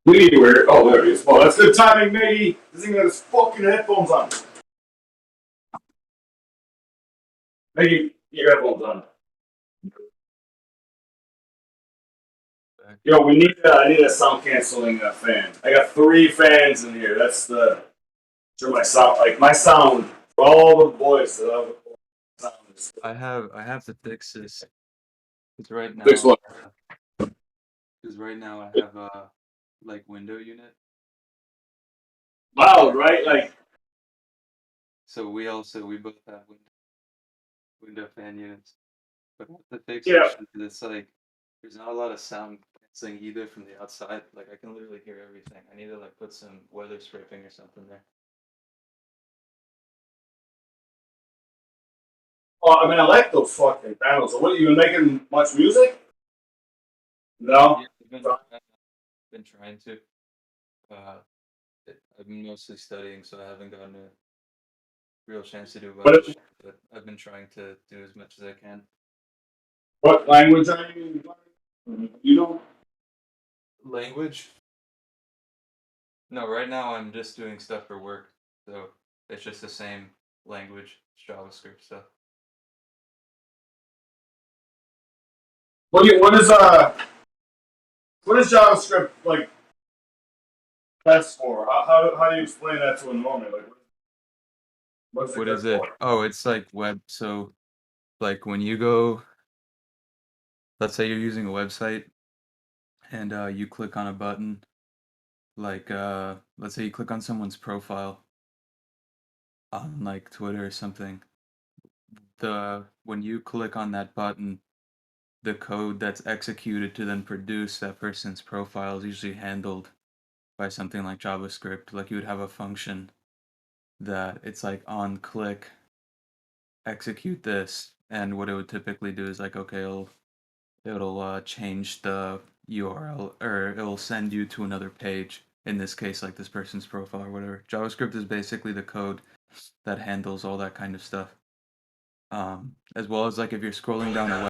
We need to wear it. Oh, there it is. Well, that's good timing, Maggie. This thing got his fucking headphones on. Maggie, get your headphones on. Yo, we need. I need a sound canceling fan. I got 3 fans in here. That's the. Sure, my sound. Like my sound. All the voice that I sound is. I have to fix this. Because right Fix now, what? I have a like window unit. Loud, right? Like. So we both have window fan units. But I have to fix Yeah. it because it's like there's not a lot of sound canceling either from the outside. Like I can literally hear everything. I need to like put some weather stripping or something there. Oh, I mean, I like those fucking panels. So, what are you making much music? No. Yeah, I've been trying to. Uh, I've been mostly studying, so I haven't gotten a real chance to do a bunch What? of shit. But I've been trying to do as much as I can. What language are you? You know. Language? No, right now I'm just doing stuff for work, so it's just the same language, it's JavaScript stuff. What is JavaScript like best for? How do you explain that to a normie? Like, what's it What good is it? for? Oh, it's like web. So, like when you go, let's say you're using a website and you click on a button, like let's say you click on someone's profile on like Twitter or something. When you click on that button, the code that's executed to then produce that person's profile is usually handled by something like JavaScript. Like you would have a function that it's like on click execute this, and what it would typically do is like okay, it'll change the URL, or it'll send you to another page. In this case, like this person's profile or whatever. JavaScript is basically the code that handles all that kind of stuff. As well as like if you're scrolling down a